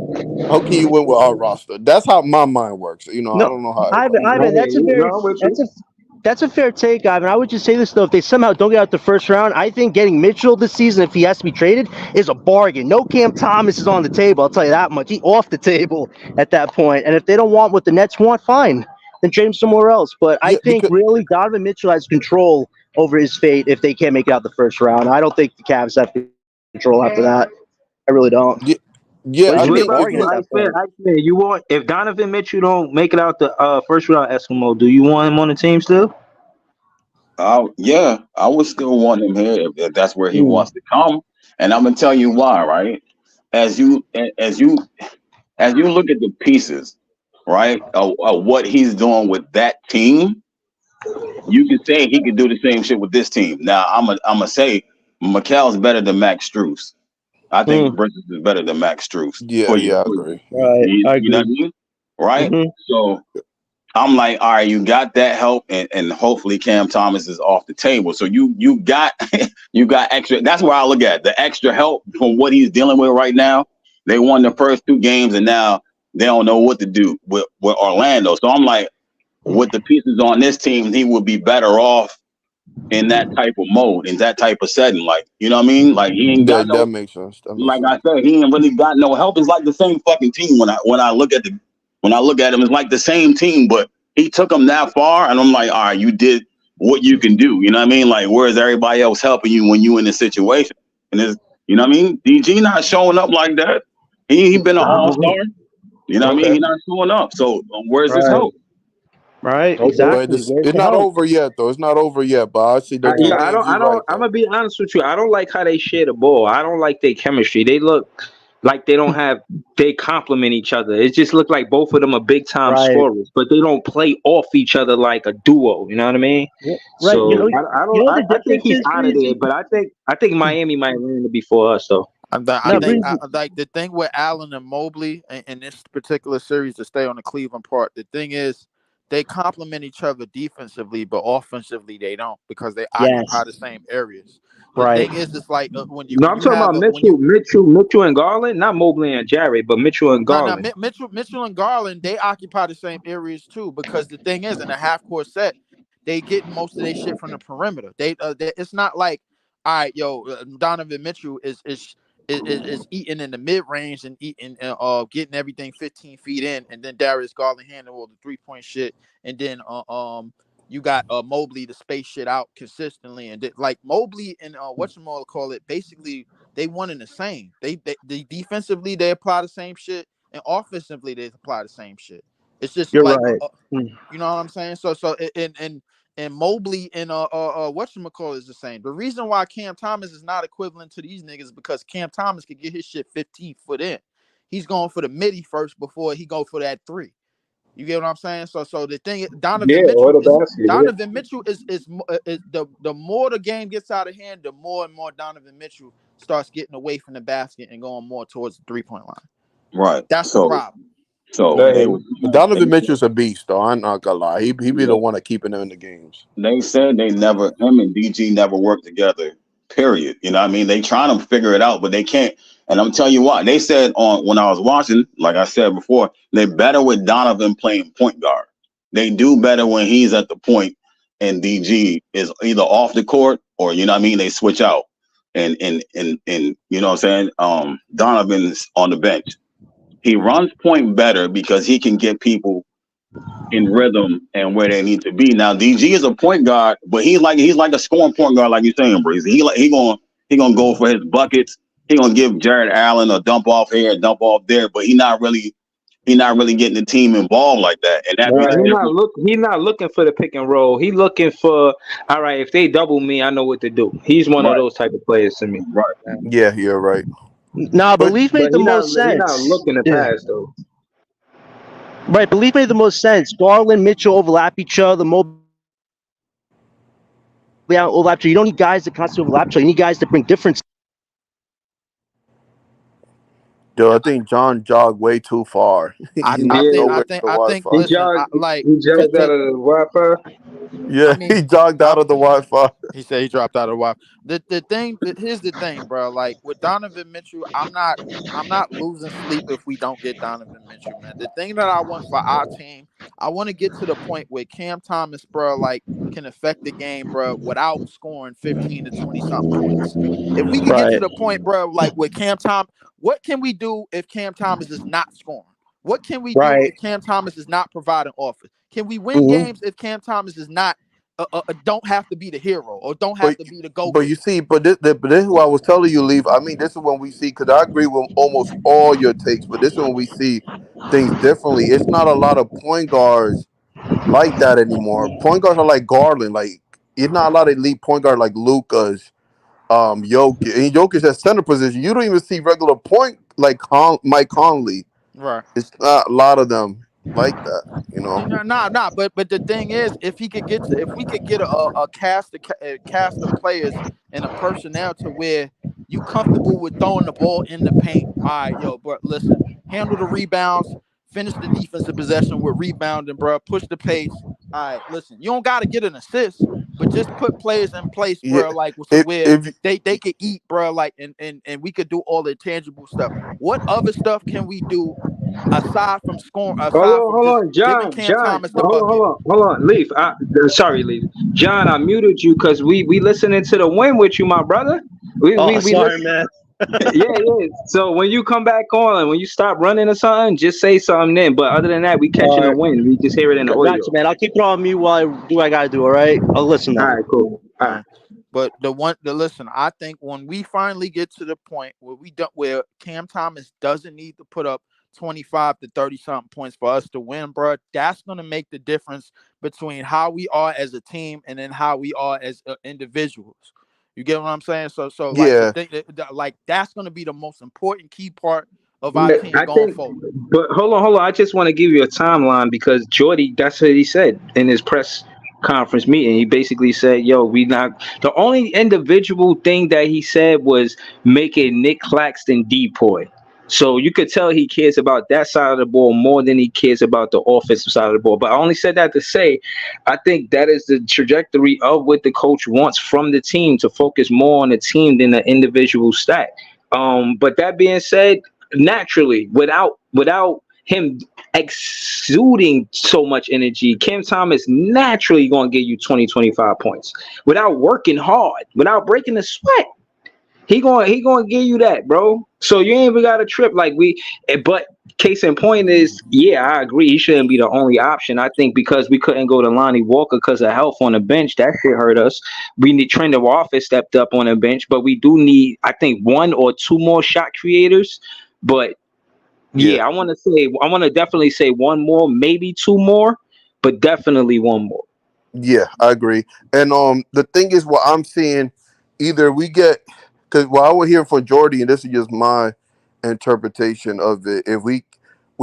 how can you win with our roster? That's how my mind works. You know, I don't know how. Ivan, that's a fair take, Ivan. I would just say this though: if they somehow don't get out the first round, I think getting Mitchell this season, if he has to be traded, is a bargain. No Cam Thomas is on the table. I'll tell you that much. He's off the table at that point. And if they don't want what the Nets want, fine, then trade him somewhere else. But I think really Donovan Mitchell has control over his fate if they can't make it out the first round. I don't think the Cavs have control after that. I really don't. Yeah, you want if Donovan Mitchell don't make it out the first round, Eskimo, do you want him on the team still? Yeah, I would still want him here if that's where he wants to come, and I'm gonna tell you why. Right, as you look at the pieces, right, of what he's doing with that team, you can say he could do the same shit with this team. Now, I'm gonna say Mikal's better than Max Strus. I think Bridges is better than Max Strus. Yeah, I agree. Right, you know what I mean? Right? Mm-hmm. So I'm like, all right, you got that help, and hopefully Cam Thomas is off the table. So you got extra. That's where I look at the extra help from what he's dealing with right now. They won the first 2 games, and now they don't know what to do with Orlando. So I'm like, with the pieces on this team, he would be better off in that type of mode, in that type of setting. Like, you know what I mean? Like, he ain't got that makes sense. I said, he ain't really got no help. It's like the same fucking team when I look at him, it's like the same team, but he took them that far, and I'm like, all right, you did what you can do. You know what I mean? Like, where's everybody else helping you when you in this situation? And it's, you know what I mean? DG not showing up like that. He been an all-star. You know what I mean? He not showing up. So where's his help? Right, exactly. It's not over yet, though. It's not over yet, but I see that. I'm gonna be honest with you. I don't like how they share the ball. I don't like their chemistry. They look like they don't have. They complement each other. It just look like both of them are big time scorers, but they don't play off each other like a duo. You know what I mean? Yeah. Right. So I think he's out of there, but I think Miami might win it before us, though. I think the thing with Allen and Mobley in this particular series, to stay on the Cleveland part, the thing is they complement each other defensively, but offensively they don't because they Yes. occupy the same areas. The Right. thing is, it's like when you No, when I'm you talking have about a, when you Mitchell and Garland, not Mobley and Jarrett, but Mitchell and no Garland. Mitchell and Garland, they occupy the same areas too because the thing is, in a half court set, they get most of their shit from the perimeter. It's not like, all right, Donovan Mitchell is eating in the mid range and eating getting everything 15 feet in, and then Darius Garland handle all the 3-point shit, and then you got Mobley to space shit out consistently, and like Mobley and whatchamacallit, basically they one and the same. They defensively they apply the same shit, and offensively they apply the same shit. It's just You're like right. you know what I'm saying. So and Mobley and whatchamacallit is the same. The reason why Cam Thomas is not equivalent to these niggas is because Cam Thomas could get his shit 15 foot in. He's going for the midi first before he go for that 3. You get what I'm saying? So the thing is, Donovan Mitchell is the more the game gets out of hand, the more and more Donovan Mitchell starts getting away from the basket and going more towards the 3-point line. Right. That's the problem. So Donovan Mitchell's a beast, though. I'm not gonna lie. He be the one that keeping him in the games. They said him and DG never worked together. Period. You know what I mean? They trying to figure it out, but they can't. And I'm telling you what, they said when I was watching, like I said before, they're better with Donovan playing point guard. They do better when he's at the point and DG is either off the court or, you know what I mean, they switch out. And you know what I'm saying? Donovan's on the bench. He runs point better because he can get people in rhythm and where they need to be. Now DG is a point guard, but he's like a scoring point guard, like you're saying, Breezy. He gonna go for his buckets. He gonna give Jared Allen a dump off here, dump off there, but he's not really getting the team involved like that. And that he's not looking for the pick and roll. He's looking for, all right, if they double me, I know what to do. He's one of those type of players to me. Right. Yeah, you're right. Nah, but Leaf made the most sense. He's not looking to pass though. Right, but Leaf made the most sense. Garland, Mitchell overlap each other. Mobley overlap each other. You don't need guys that constantly overlap each other. You need guys that bring difference. Yo, I think John jogged way too far. I think listen, he jogged out of the Wi-Fi. Yeah, he jogged out of the Wi-Fi. He said he dropped out of the Wi-Fi. Here's the thing, bro. Like with Donovan Mitchell, I'm not losing sleep if we don't get Donovan Mitchell, man. The thing that I want for our team, I want to get to the point where Cam Thomas, bro, like can affect the game, bro, without scoring 15 to 20 something points. If we can get to the point, bro, like with Cam Thomas, what can we do if Cam Thomas is not scoring? What can we do if Cam Thomas is not providing offense? Can we win games if Cam Thomas is not don't have to be the hero or don't have to be the go? But you see, this is what I was telling you, Leave. I mean, this is when we see, because I agree with almost all your takes, but this is when we see things differently. It's not a lot of point guards like that anymore. Point guards are like Garland. Like, it's not a lot of elite point guards like Luka's, Jokic. And Jokic at center position. You don't even see regular point like Mike Conley. Right. It's not a lot of them like that, you know. Nah. But the thing is, if we could get a cast of players and a personnel to where you comfortable with throwing the ball in the paint. All right, but listen, handle the rebounds, finish the defensive possession with rebounding, bro. Push the pace. All right, listen, you don't got to get an assist, but just put players in place, bro, like where they could eat, bro, like and we could do all the tangible stuff. What other stuff can we do aside from scoring? Hold on, John. Hold on, Leaf. Sorry, Leaf. John, I muted you because we listening to the win with you, my brother. Sorry, man. yeah. So when you come back on and when you stop running or something, just say something then. But other than that, we catching the win. We just hear it in the audio. Gotcha, man. I'll keep it on me while I do what I gotta do. All right, I'll listen. All right, cool. All right. But listen, I think when we finally get to the point where Cam Thomas doesn't need to put up 25 to 30 something points for us to win, bro, that's going to make the difference between how we are as a team and then how we are as individuals. You get what I'm saying? So yeah, like that's going to be the most important key part of our team going forward. But hold on. I just want to give you a timeline because Jordy, that's what he said in his press conference meeting. He basically said, the only individual thing that he said was making Nick Claxton depoy. So you could tell he cares about that side of the ball more than he cares about the offensive side of the ball. But I only said that to say, I think that is the trajectory of what the coach wants from the team, to focus more on the team than the individual stat. But that being said, naturally, without him exuding so much energy, Cam Thomas naturally going to give you 20, 25 points without working hard, without breaking the sweat. He gonna give you that, bro. So you ain't even got a trip like we. But case in point is, yeah, I agree. He shouldn't be the only option. I think because we couldn't go to Lonnie Walker because of health on the bench, that shit hurt us. We need Trendon Watford stepped up on the bench, but we do need, I think, 1 or 2 more shot creators. But yeah, I want to definitely say 1 more, maybe 2 more, but definitely 1 more. Yeah, I agree. And the thing is, what I'm seeing, either we get. Because what I would hear from Jordy, and this is just my interpretation of it, if we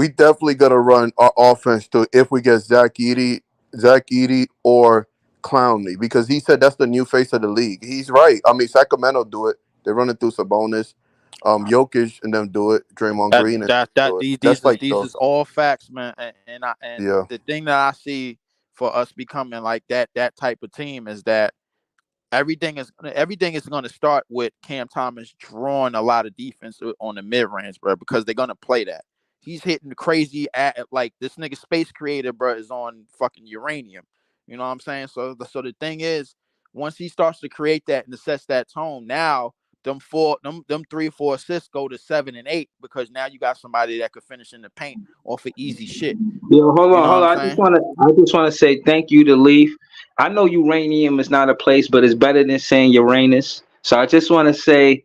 definitely got to run our offense to if we get Zach Edey or Clowney, because he said that's the new face of the league. He's right. I mean, Sacramento do it. They're running through Sabonis, Jokic, and them do it. Draymond Green and these is all facts, man. And the thing that I see for us becoming like that type of team is that everything is going to start with Cam Thomas drawing a lot of defense on the mid range, bro, because they're going to play that. He's hitting the crazy like this nigga Space Creator, bro, is on fucking uranium. You know what I'm saying? So the thing is, once he starts to create that and sets that tone, now them 3 or 4 assists go to 7 and 8 because now you got somebody that could finish in the paint off of easy shit. Yo, hold on. I just want to say thank you to Leaf. I know uranium is not a place, but it's better than saying Uranus. So I just want to say,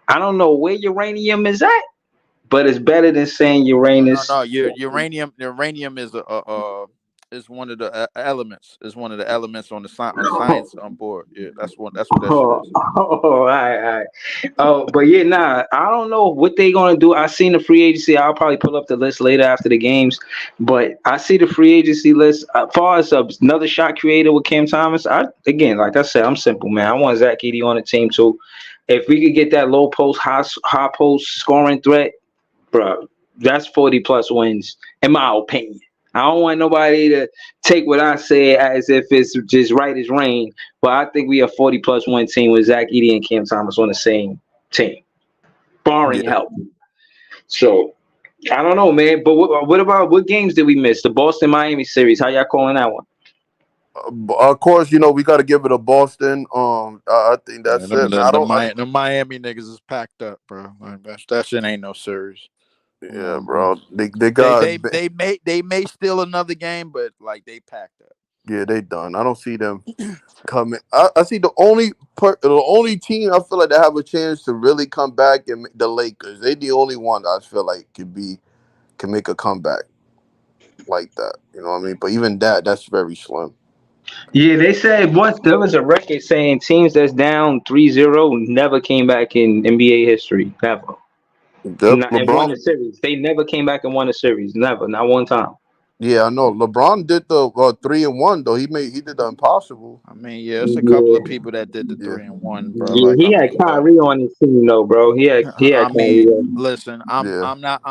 I don't know where uranium is at, but it's better than saying Uranus. No, uranium is one of the elements. Is one of the elements on the science on board. Yeah, that's what that shit is. All right. Oh, but yeah, nah, I don't know what they gonna do. I seen the free agency. I'll probably pull up the list later after the games. But I see the free agency list. As far as another shot creator with Cam Thomas, again, like I said, I'm simple, man. I want Zach Edey on the team too. If we could get that low post, high post scoring threat, bro, that's 40 plus wins, in my opinion. I don't want nobody to take what I say as if it's just right as rain, but I think we are 40 plus win team with Zach Edey and Cam Thomas on the same team, barring help. So I don't know, man. But what games did we miss? The Boston Miami series. How y'all calling that one? Of course, we got to give it to Boston. I think that's it. The Miami niggas is packed up, bro. Like, that shit ain't no series. Yeah, bro. They got they may steal another game, but like they packed up. Yeah, they done. I don't see them coming. I see the only team I feel like they have a chance to really come back and the Lakers. They the only one I feel like can make a comeback like that. You know what I mean? But even that's very slim. Yeah, they said once there was a record saying teams that's down 3-0 never came back in NBA history. Never. And won a series. They never came back and won a series. Never, not one time. Yeah, I know. LeBron did the 3-1 though. He did the impossible. I mean, yeah, it's a couple of people that did the 3-1, bro. Yeah, he had Kyrie on his team though, bro. He had Kyrie. Listen, I'm not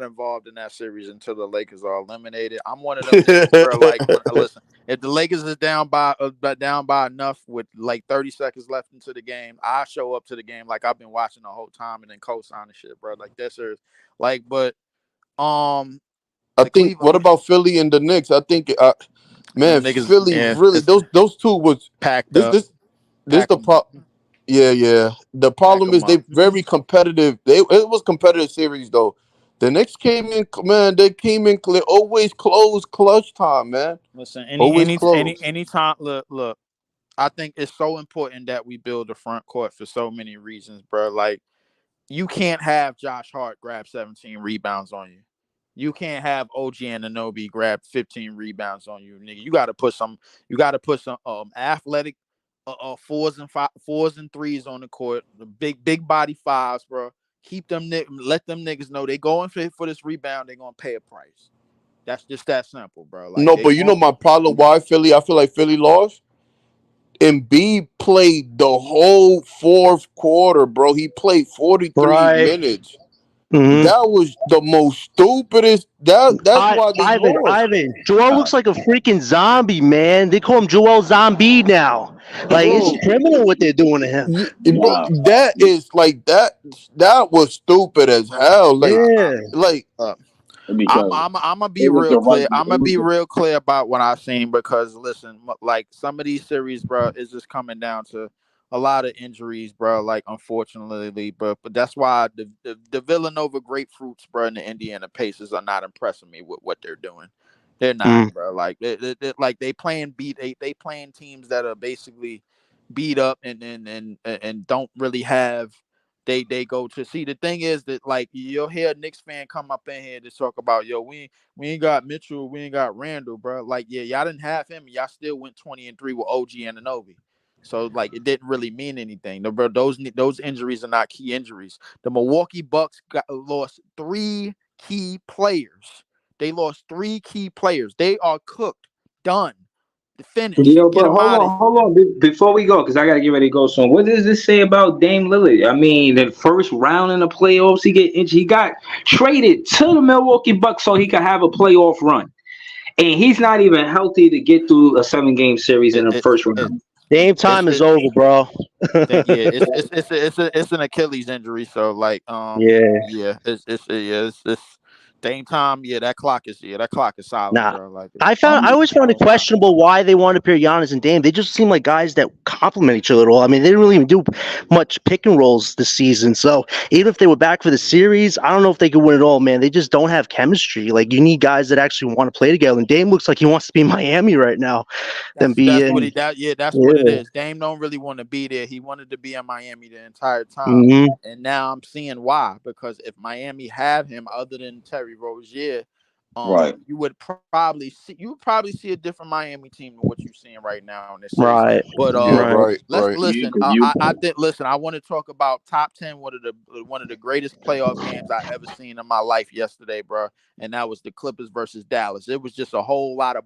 involved in that series until the Lakers are eliminated. I'm one of them niggas, bro. Like, listen, if the Lakers is down by enough with like 30 seconds left into the game, I show up to the game like I've been watching the whole time and then co-sign and shit, bro. Like that's serious. Like, but I think. What about Philly and the Knicks? I think, man, Philly really those two was packed up. This the problem. Yeah. The problem is they very competitive. It was competitive series though. The Knicks came in, man. They came in always close, clutch time, man. Listen, anytime. Look. I think it's so important that we build a front court for so many reasons, bro. Like, you can't have Josh Hart grab 17 rebounds on you. You can't have OG Anunoby grab 15 rebounds on you, nigga. You got to put some athletic fours and threes on the court. The big body fives, bro. Keep them let them niggas know they going for this rebound. They gonna pay a price. That's just that simple, bro. Like, no, but you know my problem. Why Philly? I feel like Philly lost. Embiid played the whole fourth quarter, bro. He played 43 minutes. Mhm. That was the most stupidest. That's why they lost. Ivan, Joel looks like a freaking zombie, man. They call him Joel Zombie now. Like it's Bro, criminal what they're doing to him. bro, Wow. that is like that. That was stupid as hell. Yeah. Like Because I'm gonna be it was real the right. clear. I'm It gonna was be the, real clear about what I've seen because listen, like some of these series, bro, is just coming down to a lot of injuries, bro. Like unfortunately, but that's why the Villanova Grapefruits, bro, and the Indiana Pacers are not impressing me with what they're doing. They're not, Mm. bro. Like like they playing they playing teams that are basically beat up and don't really have they go to see. The thing is that like you'll hear a Knicks fan come up in here to talk about we ain't got Mitchell, we ain't got Randall, bro. Like yeah, y'all didn't have him, y'all still went 20-3 with OG and Anunoby. So like it didn't really mean anything. Bro, those injuries are not key injuries. The Milwaukee Bucks lost 3 key players. They lost 3 key players. They are cooked, done, finished. Yo, Get bro, them out of here. hold on. Before we go, because I gotta get ready to go soon. What does this say about Dame Lillard? I mean, the first round in the playoffs, he get injured. He got traded to the Milwaukee Bucks so he could have a playoff run, and he's not even healthy to get through a 7-game series in It, the it, first it, round. Game it's time is it, over, bro. yeah, it's an Achilles injury. So like Yeah. yeah, it's same time. That clock is solid, Nah. bro. Like I always found it long time. questionable why they wanted to pair Giannis and Dame. They just seem like guys that complement each other at all. I mean, they didn't really even do much pick and rolls this season. So even if they were back for the series, I don't know if they could win it all, man. They just don't have chemistry. Like you need guys that actually want to play together. And Dame looks like he wants to be in Miami right now than be That's what in. he that yeah that's what it Yeah. is. Dame don't really want to be there. He wanted to be in Miami the entire time, Hmm. and now I'm seeing why. Because if Miami have him other than Terry Rozier, right. you would probably see a different Miami team than what you're seeing right now in this series. Right. But yeah, Right. right, let's right. listen. I think listen. I want to talk about top 10. One of the greatest playoff games I ever seen in my life yesterday, bro. And that was the Clippers versus Dallas. It was just a whole lot of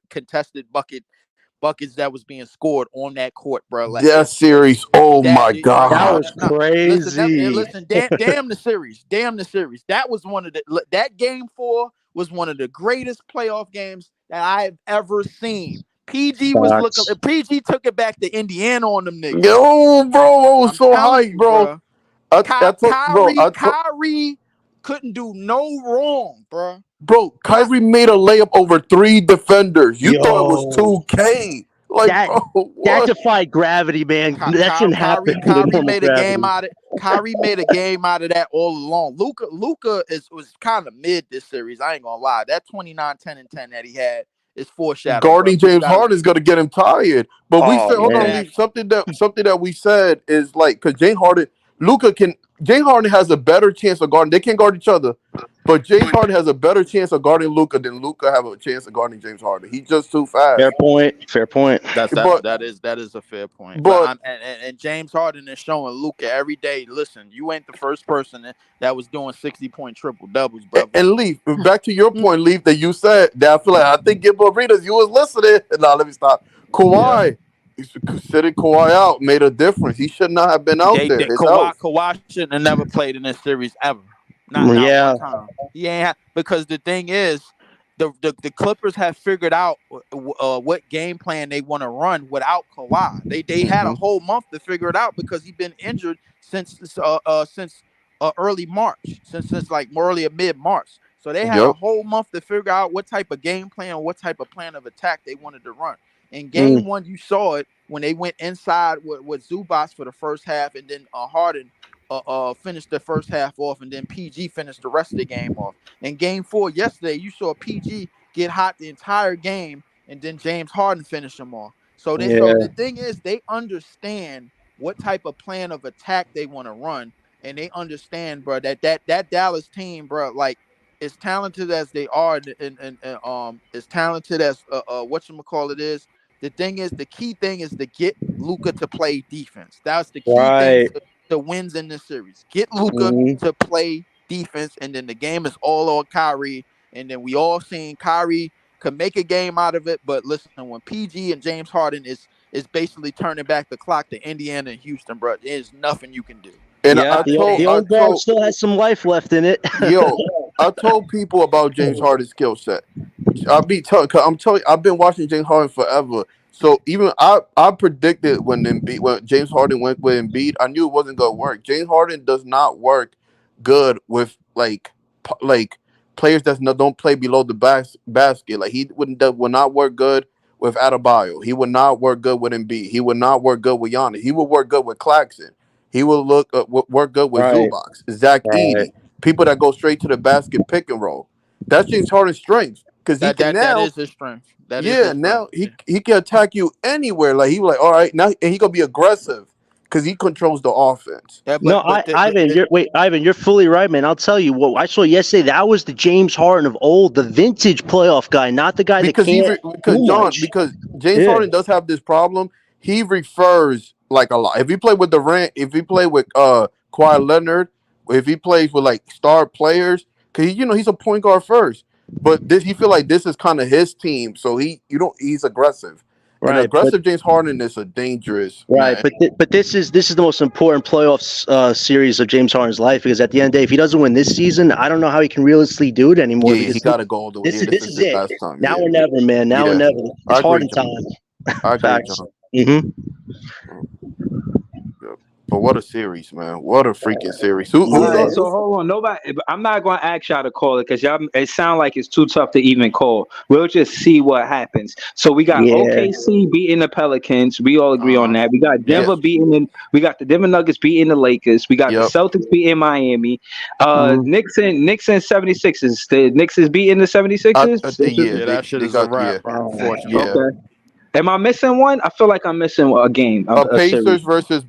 contested buckets that was being scored on that court, bro. Like That series. Oh that my That god. was crazy. listen, damn the series. Damn the series. That was that game 4 was one of the greatest playoff games that I've ever seen. Facts. PG took it back to Indiana on them niggas. Yo, bro, I was I'm so telling hyped, you, bro. bro. I told, bro, Kyrie couldn't do no wrong, bro. bro, Kyrie made a layup over 3 defenders. You thought it was Yo. 2K. Like, That bro, that what? defied gravity, man. That shouldn't happen under Kyrie normal made a game gravity. out of Kyrie made a game out of that all along. Luka was kind of mid this series. I ain't gonna lie. That 29, 10, and 10 that he had is foreshadowing, bro. Guarding James Harden is gonna get him tired. But we Oh said, hold on, man. Lee, something that we said is like, because James Harden has a better chance of guarding. They can't guard each other, but James Harden has a better chance of guarding Luka than Luka have a chance of guarding James Harden. He's just too fast. Fair point. Fair point. But That is a fair point. But but and James Harden is showing Luka every day. Listen, you ain't the first person that was doing 60-point triple doubles, brother. and Leaf, back to your point, Leaf, that you said that I think Gilbert Arenas, you was listening. Now let me stop. Kawhi. Sitting Kawhi out made a difference. He should not have been out there. His health. Kawhi shouldn't have never played in this series ever. Not Yeah. one time. He ain't because the thing is, the Clippers have figured out what game plan they want to run without Kawhi. They had a whole month to figure it out because he's been injured since early March, since like early or mid March. So they had a whole month to figure out what type of game plan, what type of plan of attack they wanted to run. In game 1, you saw it when they went inside with Zubac for the first half, and then Harden finished the first half off, and then PG finished the rest of the game off. In game 4 yesterday, you saw PG get hot the entire game, and then James Harden finished him off. So the thing is, they understand what type of plan of attack they want to run, and they understand, bro, that Dallas team, bro, like as talented as they are, and as talented as whatchamacallit is. The thing is, the key thing is to get Luka to play defense. That's the key thing to wins in this series. Get Luka to play defense, and then the game is all on Kyrie. And then we all seen Kyrie could make a game out of it. But listen, when PG and James Harden is basically turning back the clock to Indiana and Houston, bro, there's nothing you can do. And Yeah. The old guard still has some life left in it. I told people about James Harden's skill set. I'm telling you, I've been watching James Harden forever. So even I predicted when James Harden went with Embiid, I knew it wasn't gonna work. James Harden does not work good with like players that don't play below the basket. Like he would not work good with Adebayo. He would not work good with Embiid. He would not work good with Giannis. He would work good with Claxton. He will work good with Right. Zubac, Zach Edey, people that go straight to the basket, pick and roll. That's James Harden's strength because he can That now. is his strength. That is his Now strength. he can attack you anywhere. Like he was like, all right, now and he gonna be aggressive because he controls the offense. Yeah, No, Ivan, you're fully right, man. I'll tell you what I saw yesterday. That was the James Harden of old, the vintage playoff guy, not the guy Because because James Harden does have this problem. He refers like a lot. If he played with Durant, if he played with Kawhi Leonard, if he plays with like star players, because he's a point guard first. But he feel like this is kind of his team, so he's aggressive. Right, and aggressive James Harden is a dangerous right. man. But this is the most important playoffs series of James Harden's life, because at the end of the day, if he doesn't win this season, I don't know how he can realistically do it anymore. Yeah, he got to go all the way. This is the it. last time. Now or never, man. Now or never. It's Harden time. I agree, Facts. John. Mm-hmm. But what a series, man! What a freaking series! Who Right, so hold on, nobody. I'm not going to ask y'all to call it because y'all. It sounds like it's too tough to even call. We'll just see what happens. So we got OKC beating the Pelicans. We all agree on that. We got Denver beating. We got the Denver Nuggets beating the Lakers. We got the Celtics beating Miami. Knicks and 76ers. The Knicks is beating the 76ers. That shit is a wrap, bro. Unfortunately. Okay. Am I missing one? I feel like I'm missing a game. Pacers versus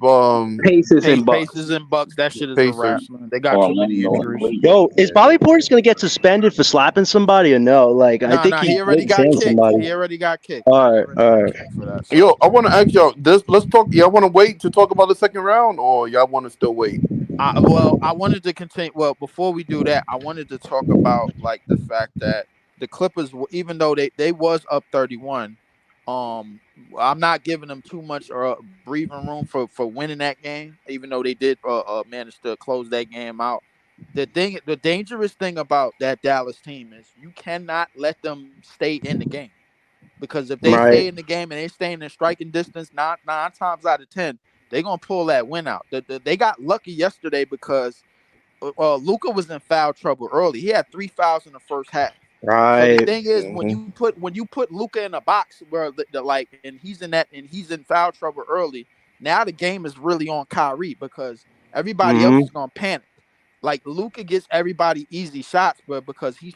Pacers and Bucks. Pacers and Bucks. That shit is a wrap, man. They got too many injuries. Yo, is Bobby Portis gonna get suspended for slapping somebody or no? Like, I think he already got kicked. He already got kicked. All right. Yo, I want to ask y'all this. Let's talk. Y'all want to wait to talk about the second round, or y'all want to still wait? I wanted to continue. Well, before we do that, I wanted to talk about like the fact that the Clippers, even though they was up 31. I'm not giving them too much breathing room for winning that game, even though they did manage to close that game out. The dangerous thing about that Dallas team is you cannot let them stay in the game, because if they stay in the game and they stay in striking distance, nine times out of 10, they're gonna pull that win out. They got lucky yesterday because Luka was in foul trouble early. He had 3 fouls in the first half. Right. So the thing is, when you put Luka in a box where and he's in foul trouble early, now the game is really on Kyrie, because everybody else is gonna panic. Like Luka gets everybody easy shots, but because he's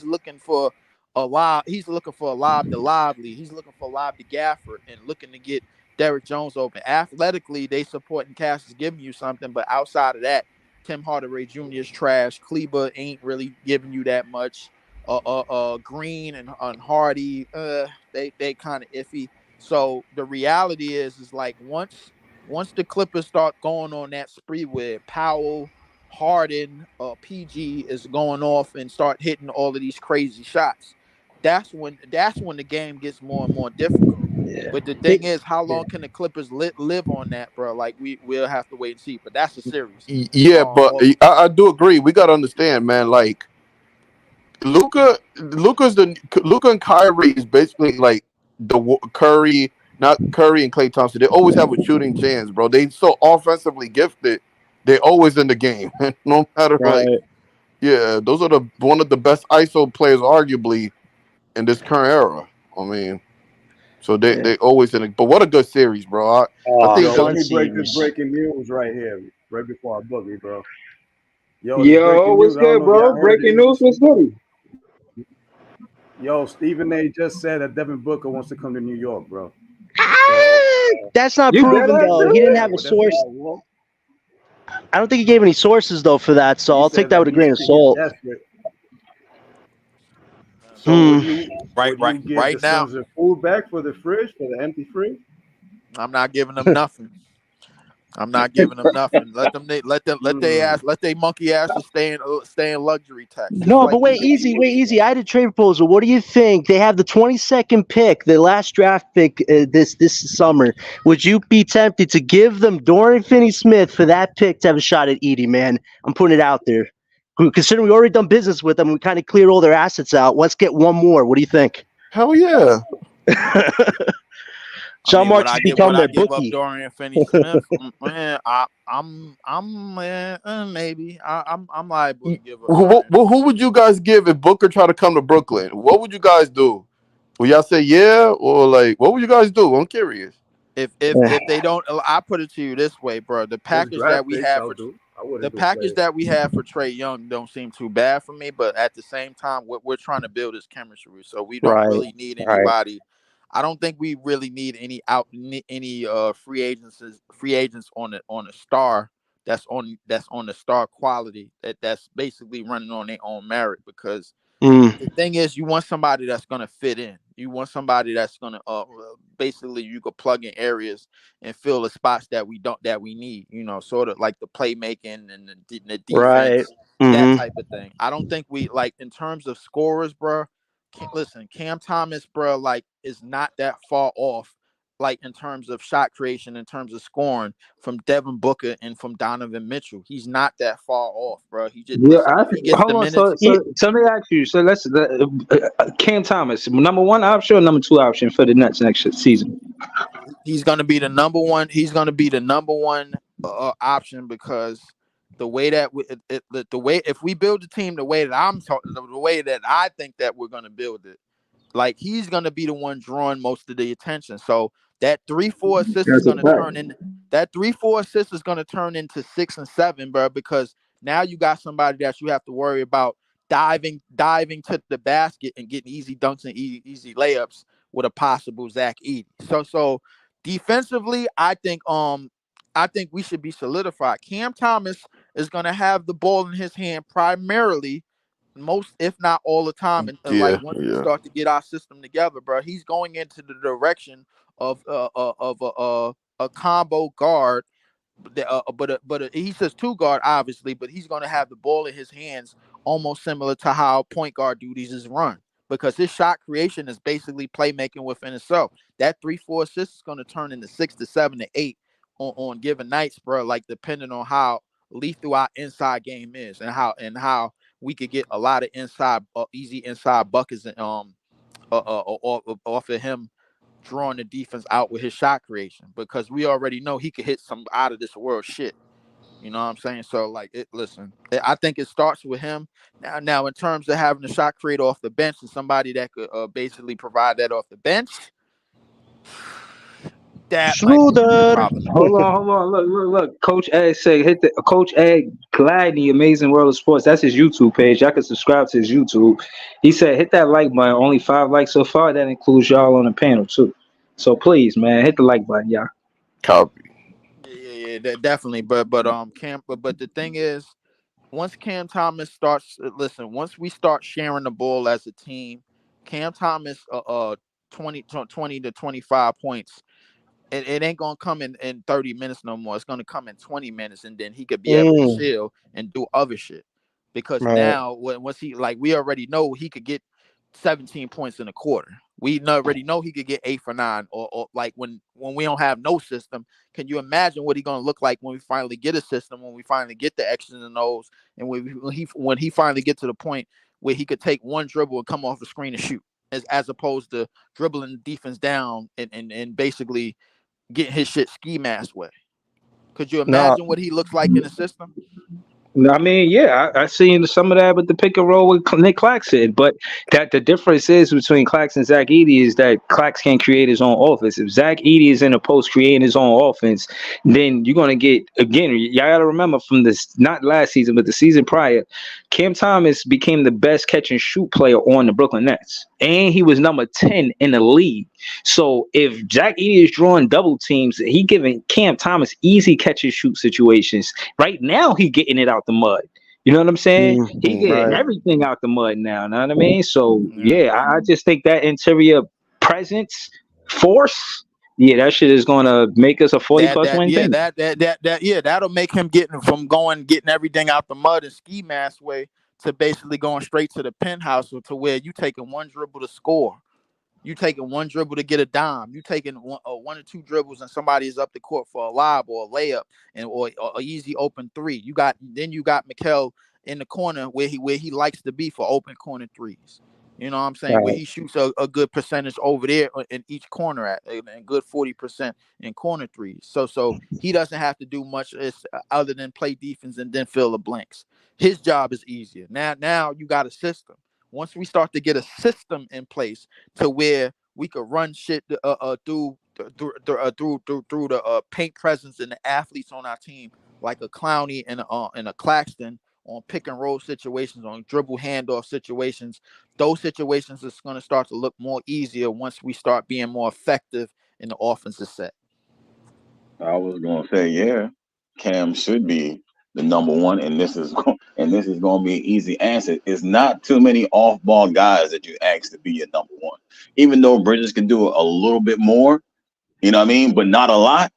looking for a lob, he's looking for a lob to Lively, he's looking for a lob to Gafford, and looking to get Derrick Jones open. Athletically, they supporting Cass is giving you something, but outside of that, Tim Hardaway Jr. is trash. Kleber ain't really giving you that much. Green and Hardy, they kind of iffy. So the reality is like once the Clippers start going on that spree with Powell, Harden, PG is going off and start hitting all of these crazy shots, that's when the game gets more and more difficult. Yeah. But the thing is, how long can the Clippers live on that, bro? Like we'll have to wait and see. But that's a series. Yeah, but I do agree. We gotta understand, man. Like Luka and Kyrie is basically like the Curry, not Curry and Klay Thompson. They always have a shooting chance, bro. They so offensively gifted. They're always in the game, no matter those are one of the best ISO players, arguably, in this current era. I mean, so they always in it. But what a good series, bro. I think let me break this breaking news right here, right before I boogie, bro. Yo, what's good, bro? Breaking news was good. Yo, Stephen A. just said that Devin Booker wants to come to New York, bro. That's not proven, though. He didn't have a source. I don't think he gave any sources, though, for that, so I'll take that with a grain of salt. Right now. The food back for the fridge, for the empty fridge? I'm not giving them nothing. I'm not giving them nothing. Let they monkey asses stay in luxury tax. Just No, like but wait, we did. easy. I had a trade proposal. What do you think? They have the 22nd pick, the last draft pick this summer. Would you be tempted to give them Dorian Finney-Smith for that pick to have a shot at Edie, man? I'm putting it out there. Considering we already done business with them, we kind of cleared all their assets out. Let's get one more. What do you think? Hell yeah. Sean Marks has become their give up bookie. Dorian Finney-Smith, man, maybe I'm liable to give up. Who would you guys give if Booker tried to come to Brooklyn? What would you guys do? Will y'all say yeah, or like what would you guys do? I'm curious. If they don't, I put it to you this way, bro. The package that we have for Trae Young don't seem too bad for me, but at the same time, what we're trying to build is chemistry, so we don't really need anybody. I don't think we really need any free agents on a star that's on the star quality that's basically running on their own merit, because the thing is, you want somebody that's gonna fit in. You want somebody that's gonna basically you could plug in areas and fill the spots that we need. You know, sort of like the playmaking and the defense, that type of thing. I don't think we like in terms of scorers, bro. Listen, Cam Thomas, bro, like is not that far off, like in terms of shot creation, in terms of scoring, from Devin Booker and from Donovan Mitchell. He's not that far off, bro. He just hold on. So let me ask you. So let's Cam Thomas, number one option or number two option for the Nets next season? He's gonna be the number one. He's gonna be the number one option, because the way that if we build the team the way that I'm talking, the way that I think that we're gonna build it, like he's gonna be the one drawing most of the attention. So that 3-4 assist is gonna turn in. That 3-4 assist is gonna turn into 6 and 7, bro. Because now you got somebody that you have to worry about diving to the basket and getting easy dunks and easy layups with a possible Zach Edey. So defensively, I think we should be solidified. Cam Thomas is going to have the ball in his hand primarily, most if not all the time. And once we start to get our system together, bro, he's going into the direction of a combo guard. But he says 2 guard, obviously, but he's going to have the ball in his hands almost similar to how point guard duties is run, because his shot creation is basically playmaking within itself. That 3-4 assist is going to turn into 6 to 7 to 8 on given nights, bro, like depending on how lethal our inside game is and how we could get a lot of easy inside buckets and off of him drawing the defense out with his shot creation, because we already know he could hit some out of this world shit. You know what I'm saying? So like I think it starts with him. Now in terms of having a shot creator off the bench and somebody that could basically provide that off the bench, Hold on. Look. Coach Ed said, Coach Ed Glad in the Amazing World of Sports. That's his YouTube page. Y'all can subscribe to his YouTube. He said, hit that like button. Only 5 likes so far. That includes y'all on the panel too. So please, man, hit the like button, y'all. Copy. Yeah, definitely. But the thing is, once Cam Thomas once we start sharing the ball as a team, Cam Thomas 20 to 25 points. It ain't gonna come in 30 minutes no more. It's gonna come in 20 minutes, and then he could be able to chill and do other shit. Because now, once we already know he could get 17 points in a quarter. We already know he could get 8 for 9. Or like when we don't have no system, can you imagine what he's gonna look like when we finally get a system? When we finally get the X's and O's, and when he finally gets to the point where he could take one dribble and come off the screen and shoot, as opposed to dribbling the defense down and basically getting his shit ski mask way. Could you imagine what he looks like in the system? I mean, yeah, I seen some of that with the pick and roll with Nick Claxton, but that the difference is between Claxton and Zach Edey is that Clax can create his own offense. If Zach Edey is in the post creating his own offense, then you're going to get, again, y'all got to remember from this, not last season, but the season prior, Cam Thomas became the best catch and shoot player on the Brooklyn Nets, and he was number 10 in the league. So if Zach Edey is drawing double teams, he giving Cam Thomas easy catch and shoot situations. Right now, he getting it out the mud. You know what I'm saying? He getting everything out the mud now. Know what I mean? So yeah, I just think that interior presence, force, Yeah, that shit is gonna make us a 40 plus win team. That'll make him getting everything out the mud and ski mask way to basically going straight to the penthouse, or to where you taking one dribble to score. You taking one dribble to get a dime. You taking one or two dribbles and somebody is up the court for a lob or a layup or a easy open three. You got Mikal in the corner where he likes to be for open corner threes. You know what I'm saying? Where he shoots a good percentage over there in each corner and good 40% in corner threes. So he doesn't have to do much other than play defense and then fill the blanks. His job is easier. Now you got a system. Once we start to get a system in place to where we could run shit through the paint presence and the athletes on our team, like a Clowney and a Claxton on pick and roll situations, on dribble handoff situations, those situations is going to start to look more easier once we start being more effective in the offensive set. I was gonna say, yeah, Cam should be the number one, and this is going to be an easy answer. It's not too many off-ball guys that you ask to be your number one, even though Bridges can do a little bit more. You know what I mean? But not a lot.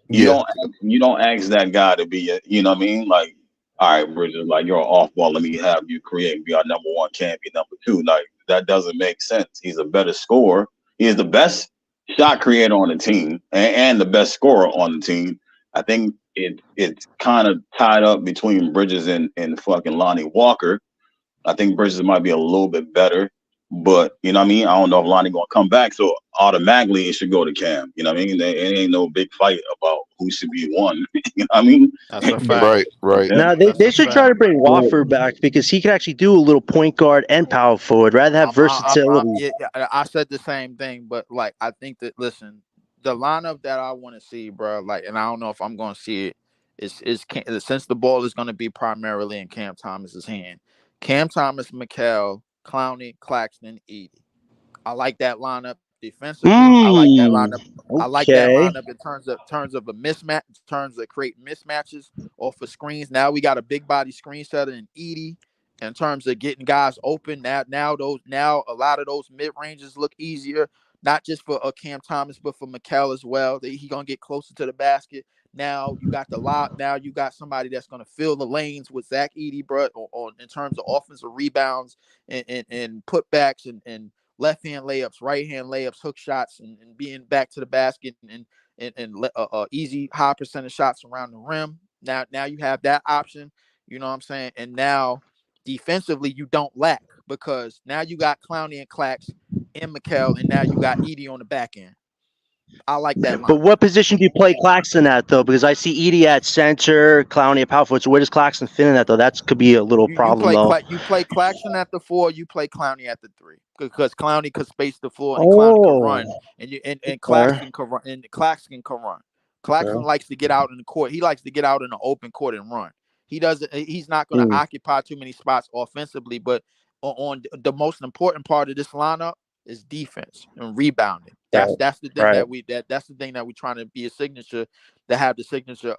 You don't ask that guy to be you know what I mean? Like, all right, Bridges, like you're off ball. Let me have you create, be our number one, can't be number two. Like that doesn't make sense. He's a better scorer. He is the best shot creator on the team and the best scorer on the team. I think it's kind of tied up between Bridges and fucking Lonnie Walker. I think Bridges might be a little bit better, but you know what I mean? I don't know if Lonnie gonna come back, so automatically it should go to Cam. You know what I mean? There ain't no big fight about who should be one. You know what I mean? That's a fact. Right. Yeah. Now they should try to bring Wofford back because he can actually do a little point guard and power forward. Rather have versatility. I said the same thing, but like I think that the lineup that I want to see, bro, like, and I don't know if I'm going to see it, is since the ball is going to be primarily in Cam Thomas's hand. Cam Thomas, Mikal, Clowney, Claxton, Edey. I like that lineup defensively. I like that lineup. Okay. I like that lineup in terms of a mismatch, in terms of creating mismatches off of screens. Now we got a big body screen setter in Edey. In terms of getting guys open, now a lot of those mid ranges look easier, not just for Cam Thomas, but for Mikal as well. He gonna get closer to the basket. Now you got the lob. Now you got somebody that's gonna fill the lanes with Zach Edey, bro, on in terms of offensive rebounds and putbacks and left hand layups, right hand layups, hook shots, and being back to the basket and easy high percentage shots around the rim. Now you have that option. You know what I'm saying? And now defensively you don't lack because now you got Clowney and Clax and Mikal, and now you got Edey on the back end. I like that line. But what position do you play Claxton at though? Because I see Edey at center, Clowney at power forward. So where does Claxton fit in at though? That could be a little problem though. You play Claxton at the 4, you play Clowney at the 3 because Clowney could space the floor and Clowney can run, and Claxton can run, and Claxton can run. Claxton likes to get out in the court. He likes to get out in the open court and run. He's not going to occupy too many spots offensively, but on the most important part of this lineup is defense and rebounding. That's the thing that's the thing that we're trying to be a signature, to have the signature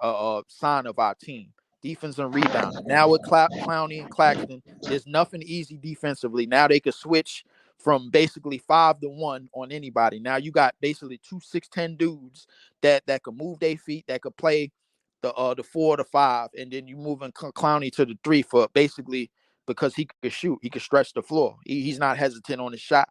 sign of our team. Defense and rebounding. Now with Clowney and Claxton, there's nothing easy defensively. Now they could switch from basically 5-1 on anybody. Now you got basically 2 6'10" dudes that can move their feet, that could play the 4 to 5, and then you moving Clowney to the 3 for basically because he could shoot, he could stretch the floor. He's not hesitant on his shot.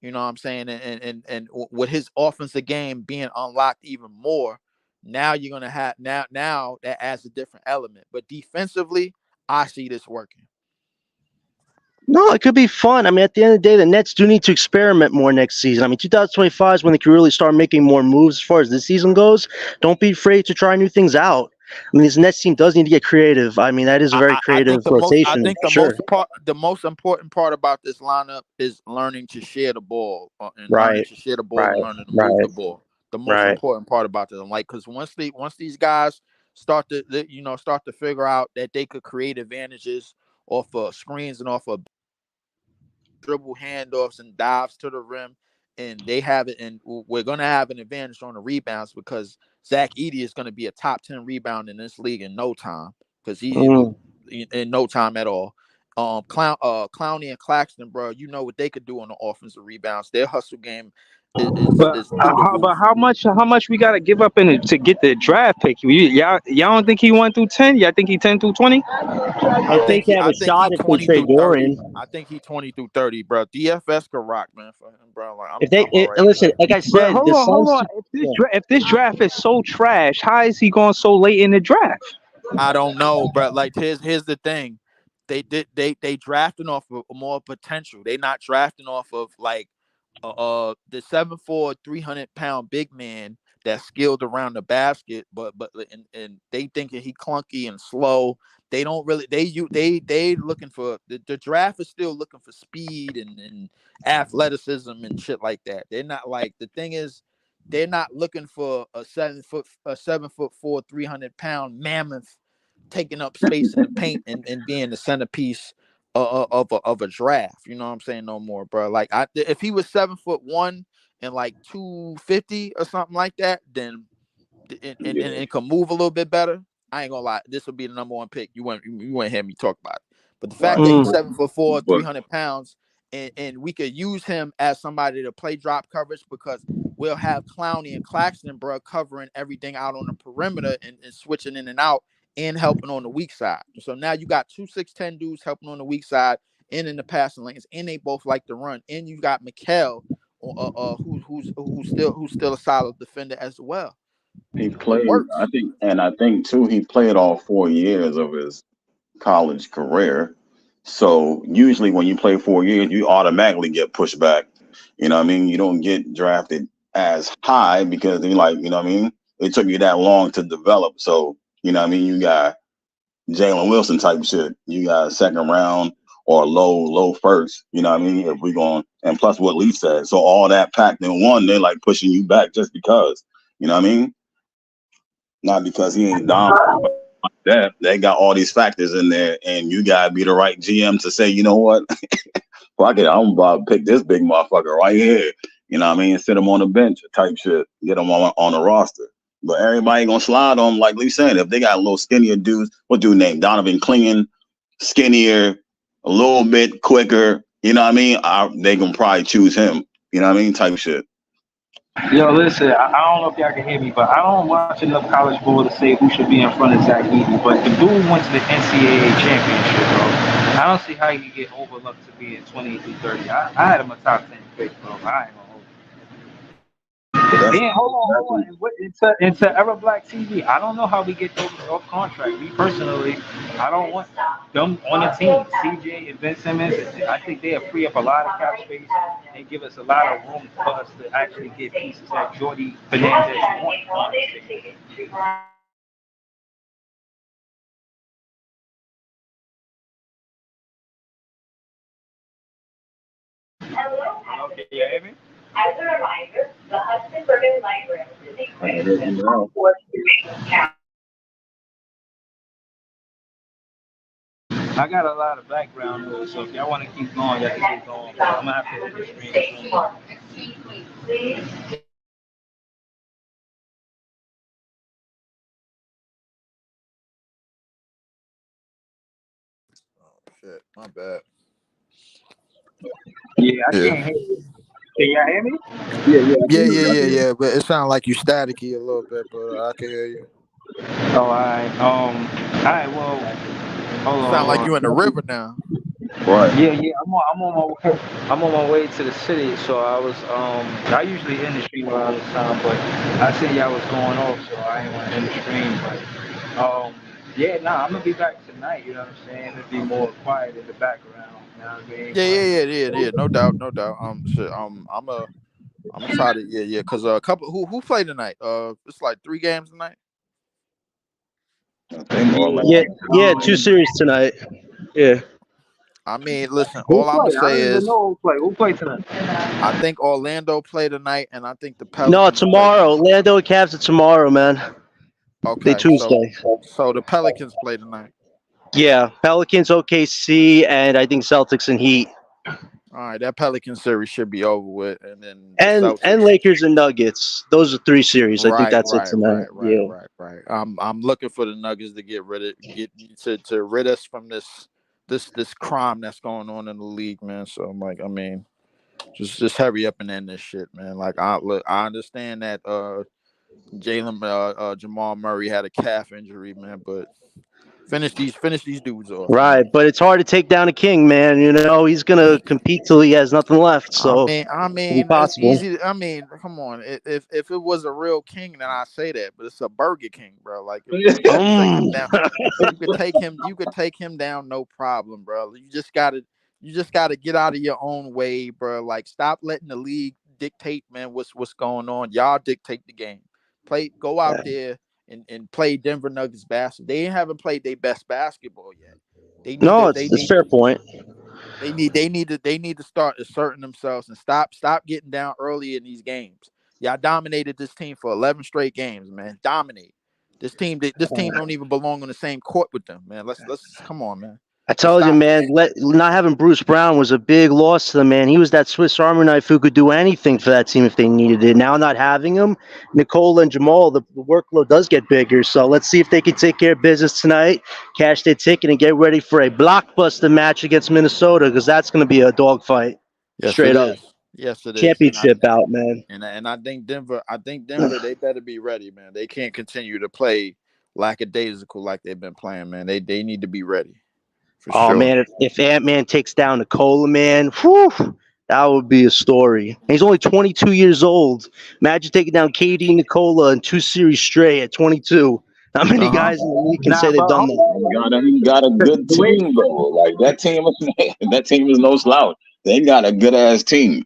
You know what I'm saying? And with his offensive game being unlocked even more, now you're gonna have now that adds a different element. But defensively, I see this working. No, it could be fun. I mean, at the end of the day, the Nets do need to experiment more next season. I mean, 2025 is when they can really start making more moves as far as this season goes. Don't be afraid to try new things out. I mean, this Nets team does need to get creative. I mean, that is a very creative rotation. I think the most important part about this lineup is learning to share the ball and learning to share the ball and learning to move the ball. The most important part about this, like, because once these guys start to figure out that they could create advantages off of screens and off of dribble handoffs and dives to the rim, and they have it, and we're going to have an advantage on the rebounds because Zach Edey is going to be a top 10 rebound in this league in no time, because he's in no time at all. Clowney and Claxton, bro, you know what they could do on the offensive rebounds. Their hustle game is But is through the roof. how much we gotta give up in it to get the draft pick? Y'all don't think he went through 10? Y'all think he 10 through 20? I think they have a shot if they 20 trade through 30. Dorian. I think he 20 through 30, bro. DFS could rock, man, for him, bro. Like If they I'm all right with listen, that. like I But said, hold the on. Suns. If this draft is so trash, how is he going so late in the draft? I don't know, bro. Like here's the thing. They drafting off of more potential. They not drafting off of like the 7'4", 300-pound big man that's skilled around the basket, but and they thinking he clunky and slow. They don't really they looking for the draft is still looking for speed and athleticism and shit like that. They're not like the thing is they're not looking for a 7'4", 300-pound mammoth taking up space in the paint and being the centerpiece of a draft. You know what I'm saying? No more, bro. Like if he was 7'1" and like 250 or something like that, then and can move a little bit better, I ain't gonna lie, this would be the number one pick. You wouldn't hear me talk about it. But the fact that he's 7'4", 300 pounds, and we could use him as somebody to play drop coverage because we'll have Clowney and Claxton, bro, covering everything out on the perimeter and switching in and out and helping on the weak side. So now you got 2 6'10" dudes helping on the weak side and in the passing lanes, and they both like to run. And you got Mikal, who's still a solid defender as well. He played, I think too, he played all 4 years of his college career. So usually when you play 4 years, you automatically get pushed back. You know what I mean? You don't get drafted as high because they like, you know what I mean? It took you that long to develop. So, you know what I mean? You got Jalen Wilson type shit. You got a second round or low first. You know what I mean? If we're going, and plus what Lee said. So all that packed in one, they're like pushing you back just because. You know what I mean? Not because he ain't dominant, but like that. They got all these factors in there, and you gotta be the right GM to say, you know what? Fuck it, I'm about to pick this big motherfucker right here. You know what I mean? Sit him on the bench type shit. Get him on the roster. But everybody gonna slide on him, like Lee saying. If they got a little skinnier dudes, what dude named Donovan Clingan, skinnier, a little bit quicker, you know what I mean? They gonna probably choose him. You know what I mean? Type shit. Yo, listen, I don't know if y'all can hear me, but I don't watch enough college ball to say who should be in front of Zach Edey. But the dude went to the NCAA championship, bro. I don't see how he can get overlooked to be in 28 through 30. I had him a top 10 pick, bro. I ain't gonna hold you. And hold on. Into Era Black TV, I don't know how we get those off contract. Me personally, I don't want them on the team. CJ and Ben Simmons, I think they'll free up a lot of cap space and give us a lot of room for us to actually get pieces that Jordy Fernandez want. Okay, you hear me? As a reminder, the Hudson Bergen Light Rail is equipped with four series. I got a lot of background noise, so if y'all want to keep going, y'all can keep going. I'm gonna have to hit the screen. Please. Oh shit, my bad. Yeah, I can't hear you. Can y'all hear me? Yeah. But it sounds like you staticky a little bit, but I can hear you. Oh, all right. Well, hold on. Sound like you in the river now. Right. Yeah. I'm on my way to the city, so I was I usually in the stream a lot of the time, but I see y'all was going off, so I ain't want to end the stream. But I'm gonna be back tonight. You know what I'm saying? It'll be more quiet in the background. You know what I mean? Yeah. No doubt. Shit. I'm gonna try to cause a couple who played tonight? It's like 3 games tonight. Yeah, 2 series tonight. Yeah. I mean, listen, all I'm gonna say is who played tonight? I think Orlando played tonight, and I think the Pelicans. No, tomorrow. Orlando and Cavs are tomorrow, man. Okay. They Tuesday. So the Pelicans play tonight. Yeah, Pelicans, OKC, and I think Celtics and Heat. All right, that Pelican series should be over with, and then and Lakers and Nuggets. Those are 3 series. I think that's it tonight. Right. I'm looking for the Nuggets to get rid us from this this crime that's going on in the league, man. So I'm like, I mean, just hurry up and end this shit, man. Like I understand that Jamal Murray had a calf injury, man, but finish these dudes off, Right, man. but it's hard to take down a king, man. You know, he's gonna compete till he has nothing left. So I it's mean, it's impossible. easy. I mean, come on. If it was a real king, then I say that. But it's a Burger King, bro. Like you could take him down. You could take him down, no problem, bro. You just gotta get out of your own way, bro. Like stop letting the league dictate, man. What's going on? Y'all dictate the game. Go out there and play Denver Nuggets basketball. They haven't played their best basketball yet. They need No, to. it's a fair point. They need to start asserting themselves and stop getting down early in these games. Y'all dominated this team for 11 straight games, man. Dominate. This team don't even belong on the same court with them, man. Let's come on, man. I told you, man, not having Bruce Brown was a big loss to them, man. He was that Swiss Army knife who could do anything for that team if they needed it. Now not having him, Nikola and Jamal, the workload does get bigger. So let's see if they can take care of business tonight, cash their ticket, and get ready for a blockbuster match against Minnesota, because that's going to be a dogfight. Yes, straight up. Yes, it is. Championship out, man. And I think Denver, they better be ready, man. They can't continue to play lackadaisical like they've been playing, man. They need to be ready. Oh, sure. man, if Ant-Man takes down Nikola, man, whew, that would be a story. And he's only 22 years old. Imagine taking down KD and Nikola in 2 series straight at 22. How many guys in the league can say they've done that? He got a good team, though. Like that team is no slouch. They got a good ass team.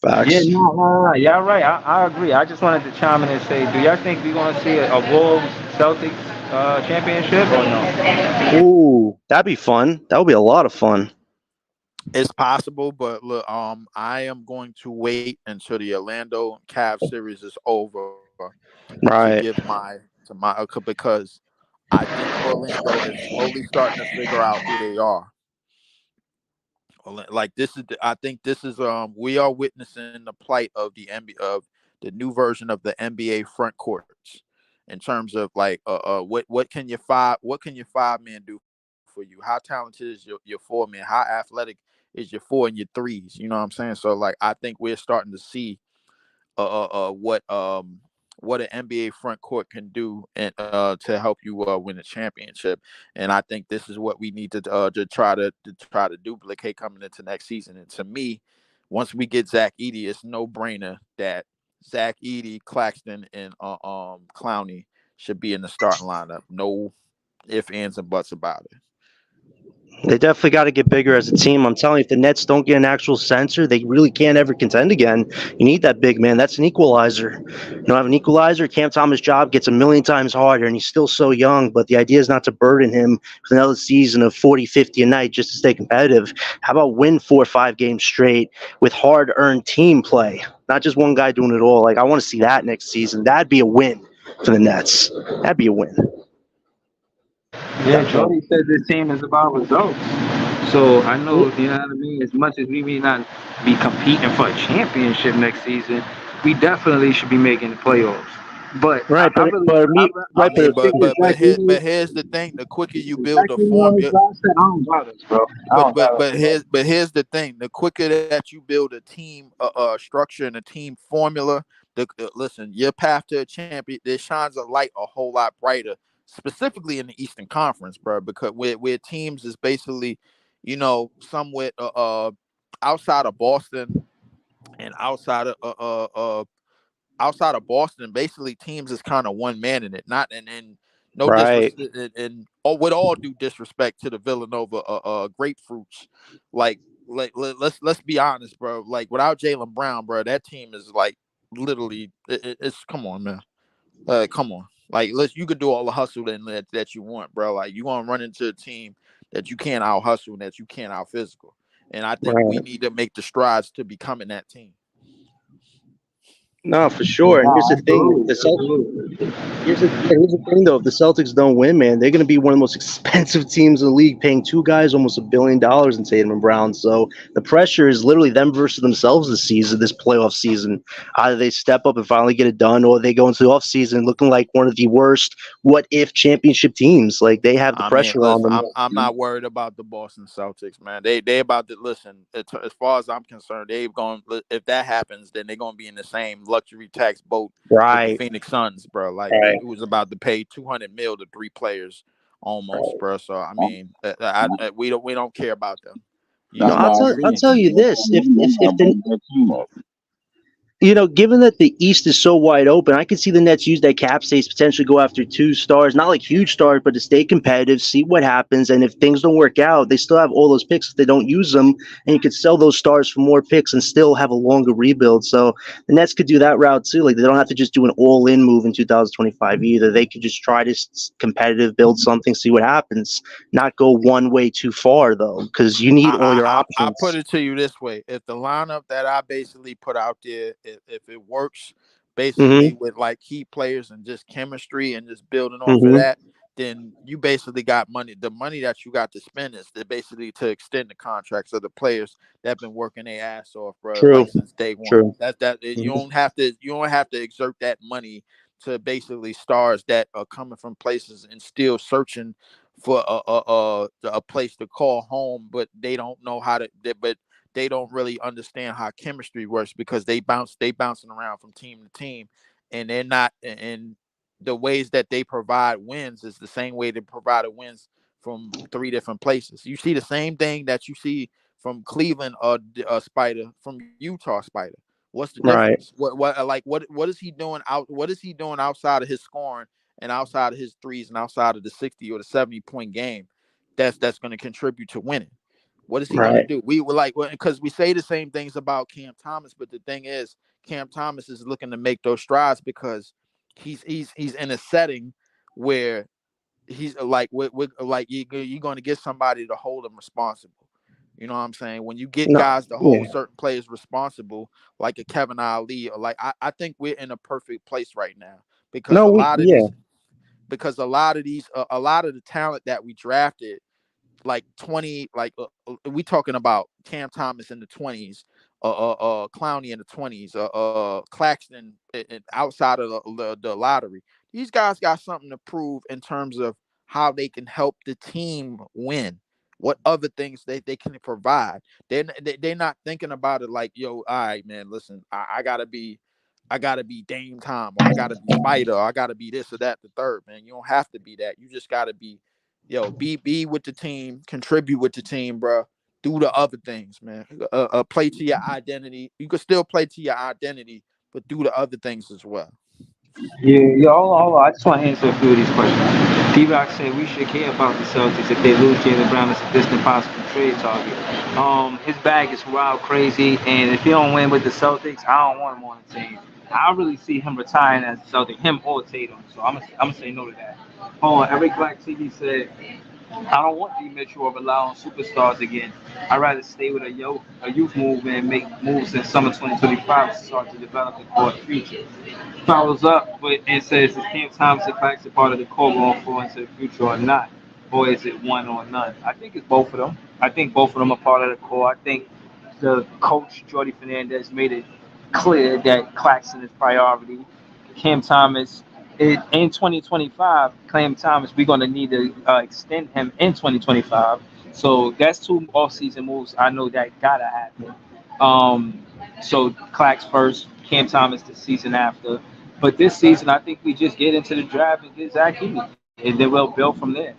Facts. Yeah, no. Y'all right. I agree. I just wanted to chime in and say, do y'all think we're gonna see a Wolves Celtics championship or no? Ooh, that'd be fun. That would be a lot of fun. It's possible, but look, I am going to wait until the Orlando Cavs series is over, right? To give my because I think Orlando is slowly starting to figure out who they are. Like I think this is we are witnessing the plight of the NBA, of the new version of the NBA front courts, in terms of like what can your five man do for you? How talented is your 4 man? How athletic is your 4 and your 3s? You know what I'm saying? So like I think we're starting to see what an NBA front court can do and to help you win a championship. And I think this is what we need to try to duplicate coming into next season. And to me, once we get Zach Edey, it's no brainer that Zach Edey, Claxton, and Clowney should be in the starting lineup. No ifs, ands, and buts about it. They definitely got to get bigger as a team. I'm telling you, if the Nets don't get an actual center, they really can't ever contend again. You need that big man. That's an equalizer. You don't have an equalizer, Cam Thomas' job gets a million times harder, and he's still so young. But the idea is not to burden him with another season of 40, 50 a night just to stay competitive. How about win 4 or 5 games straight with hard-earned team play, not just one guy doing it all? Like, I want to see that next season. That'd be a win for the Nets. That'd be a win. Yeah, Jody said this team is about results. So I know, you know what I mean? As much as we may not be competing for a championship next season, we definitely should be making the playoffs. But right, but here's the thing: the quicker you build a formula, but here's the thing: the quicker that you build a team structure and a team formula, listen, your path to a champion, it shines a light a whole lot brighter. Specifically in the Eastern Conference, bro, because where teams is basically, somewhat outside of Boston and outside of Boston, basically teams is kind of one man in it. Not and no disrespect, and with all due disrespect to the Villanova grapefruits, let's be honest, bro. Like without Jaylen Brown, bro, that team is like literally it's come on, man, come on. Like, you could do all the hustle that you want, bro. Like, you gonna run into a team that you can't out hustle and that you can't out physical. And I think we need to make the strides to becoming that team. No, for sure. And here's the thing: here's the thing, though. If the Celtics don't win, man, they're going to be one of the most expensive teams in the league, paying two guys almost $1 billion in Tatum and Brown. So the pressure is literally them versus themselves this season, this playoff season. Either they step up and finally get it done, or they go into the offseason looking like one of the worst what-if championship teams. Like, they have the pressure on them. I'm not worried about the Boston Celtics, man. They about to listen. As far as I'm concerned, they've gone. If that happens, then they're going to be in the same luxury tax boat with the Phoenix Suns, bro. Like, it was about to pay $200 million to 3 players almost, bro. So I mean, we don't care about them. I'll tell you this: if the given that the East is so wide open, I could see the Nets use that cap space, potentially go after 2 stars, not like huge stars, but to stay competitive, see what happens. And if things don't work out, they still have all those picks if they don't use them, and you could sell those stars for more picks and still have a longer rebuild. So the Nets could do that route too. Like, they don't have to just do an all-in move in 2025 either. They could just try to competitive, build something, see what happens. Not go one way too far though, because you need all your options. I'll put it to you this way: if the lineup that I basically put out there, if it works basically with like key players and just chemistry and just building off of that, then you basically got money. The money that you got to spend is basically to extend the contracts of the players that have been working their ass off, bro, like since day one. You don't have to exert that money to basically stars that are coming from places and still searching for a place to call home, but they don't know how to. They don't really understand how chemistry works because they bouncing around from team to team, and they're not. And the ways that they provide wins is the same way they provided wins from 3 different places. You see the same thing that you see from Cleveland Spider, from Utah Spider. What's the difference? What is he doing out? What is he doing outside of his scoring and outside of his threes and outside of the 60 or the 70-point game? That's going to contribute to winning. What is he going to do? We were like, because we say the same things about Cam Thomas, but the thing is, Cam Thomas is looking to make those strides because he's in a setting where he's like, you're going to get somebody to hold him responsible. You know what I'm saying? When you get guys to hold certain players responsible, like a Kevin Ali, or like I think we're in a perfect place right now because a lot of the talent that we drafted. Like 20, we talking about Cam Thomas in the 20s, Clowney in the 20s, Claxton outside of the lottery. These guys got something to prove in terms of how they can help the team win. What other things they can provide. They're not thinking about it like, yo, all right, man, listen, I gotta be Dame Time, or I gotta be Spider, or I gotta be this or that, the third, man. You don't have to be that. You just gotta be. Be with the team, contribute with the team, bro. Do the other things, man. Play to your identity. You can still play to your identity, but do the other things as well. Yeah, hold on. I just want to answer a few of these questions. D-Rock said we should care about the Celtics if they lose Jaylen Brown as a distant possible trade target. His bag is wild crazy, and if he don't win with the Celtics, I don't want him on the team. I really see him retiring as a Celtic, him or Tatum. So I'm gonna say no to that. Eric Black TV said, I don't want D Mitchell or rely on superstars again. I'd rather stay with a youth movement and make moves in summer 2025 to start to develop the core future. Follows up and says, is Cam Thomas and Claxton part of the core going forward into the future or not? Or is it one or none? I think it's both of them. I think both of them are part of the core. I think the coach, Jordi Fernandez, made it clear that Claxton is priority. Cam Thomas, in 2025, Cam Thomas, we're going to need to extend him in 2025. So that's 2 off-season moves. I know that got to happen. So Clax first, Cam Thomas the season after. But this season, I think we just get into the draft and get Zach Edey, and then we'll build from there.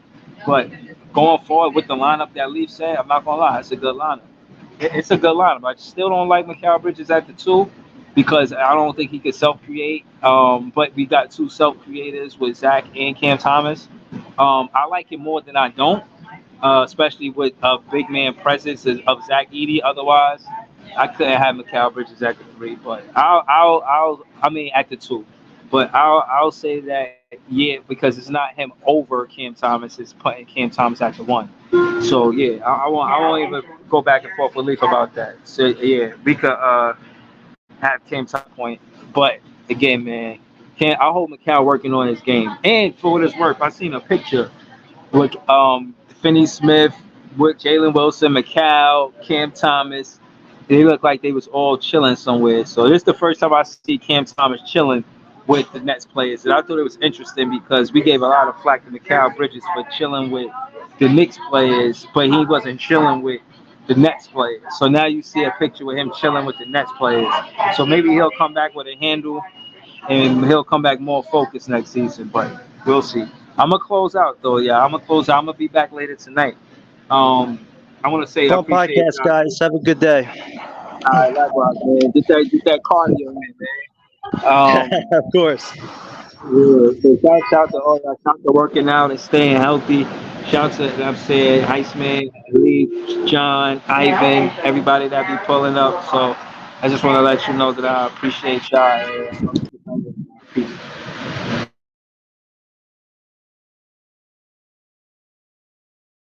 But going forward with the lineup that Leaf said, I'm not going to lie, it's a good lineup. It's a good lineup. I still don't like Mikal Bridges at the 2 because I don't think he could self-create. But we got 2 self-creators with Zach and Cam Thomas. I like it more than I don't, especially with a big man presence of Zach Edey. Otherwise, I couldn't have Mikal Bridges at the 3, but at the 2. But I'll say that, yeah, because it's not him over Cam Thomas, it's putting Cam Thomas at the 1. So I won't even go back and forth with Leaf about that. So yeah, because have Cam top point. But again, man, I hold Mikal working on his game. And for what it's worth, I seen a picture with Finney Smith, with Jalen Wilson, Mikal, Cam Thomas. They look like they was all chilling somewhere. So this is the first time I see Cam Thomas chilling with the Nets players. And I thought it was interesting because we gave a lot of flack to Mikal Bridges for chilling with the Knicks players, but he wasn't chilling with the Nets players. So now you see a picture with him chilling with the Nets players. So maybe he'll come back with a handle and he'll come back more focused next season, but we'll see. I'm going to close out, though. Yeah, I'm going to close out. I'm going to be back later tonight. I want to say Fun podcast, guys. Have a good day. All right, likewise, man. Get that cardio in, man. Of course. Yeah, so shout to all y'all. Shout to working out and staying healthy. Shout to, I'm saying, Iceman, Lee, John, Ivan, everybody that be pulling up. So I just want to let you know that I appreciate y'all.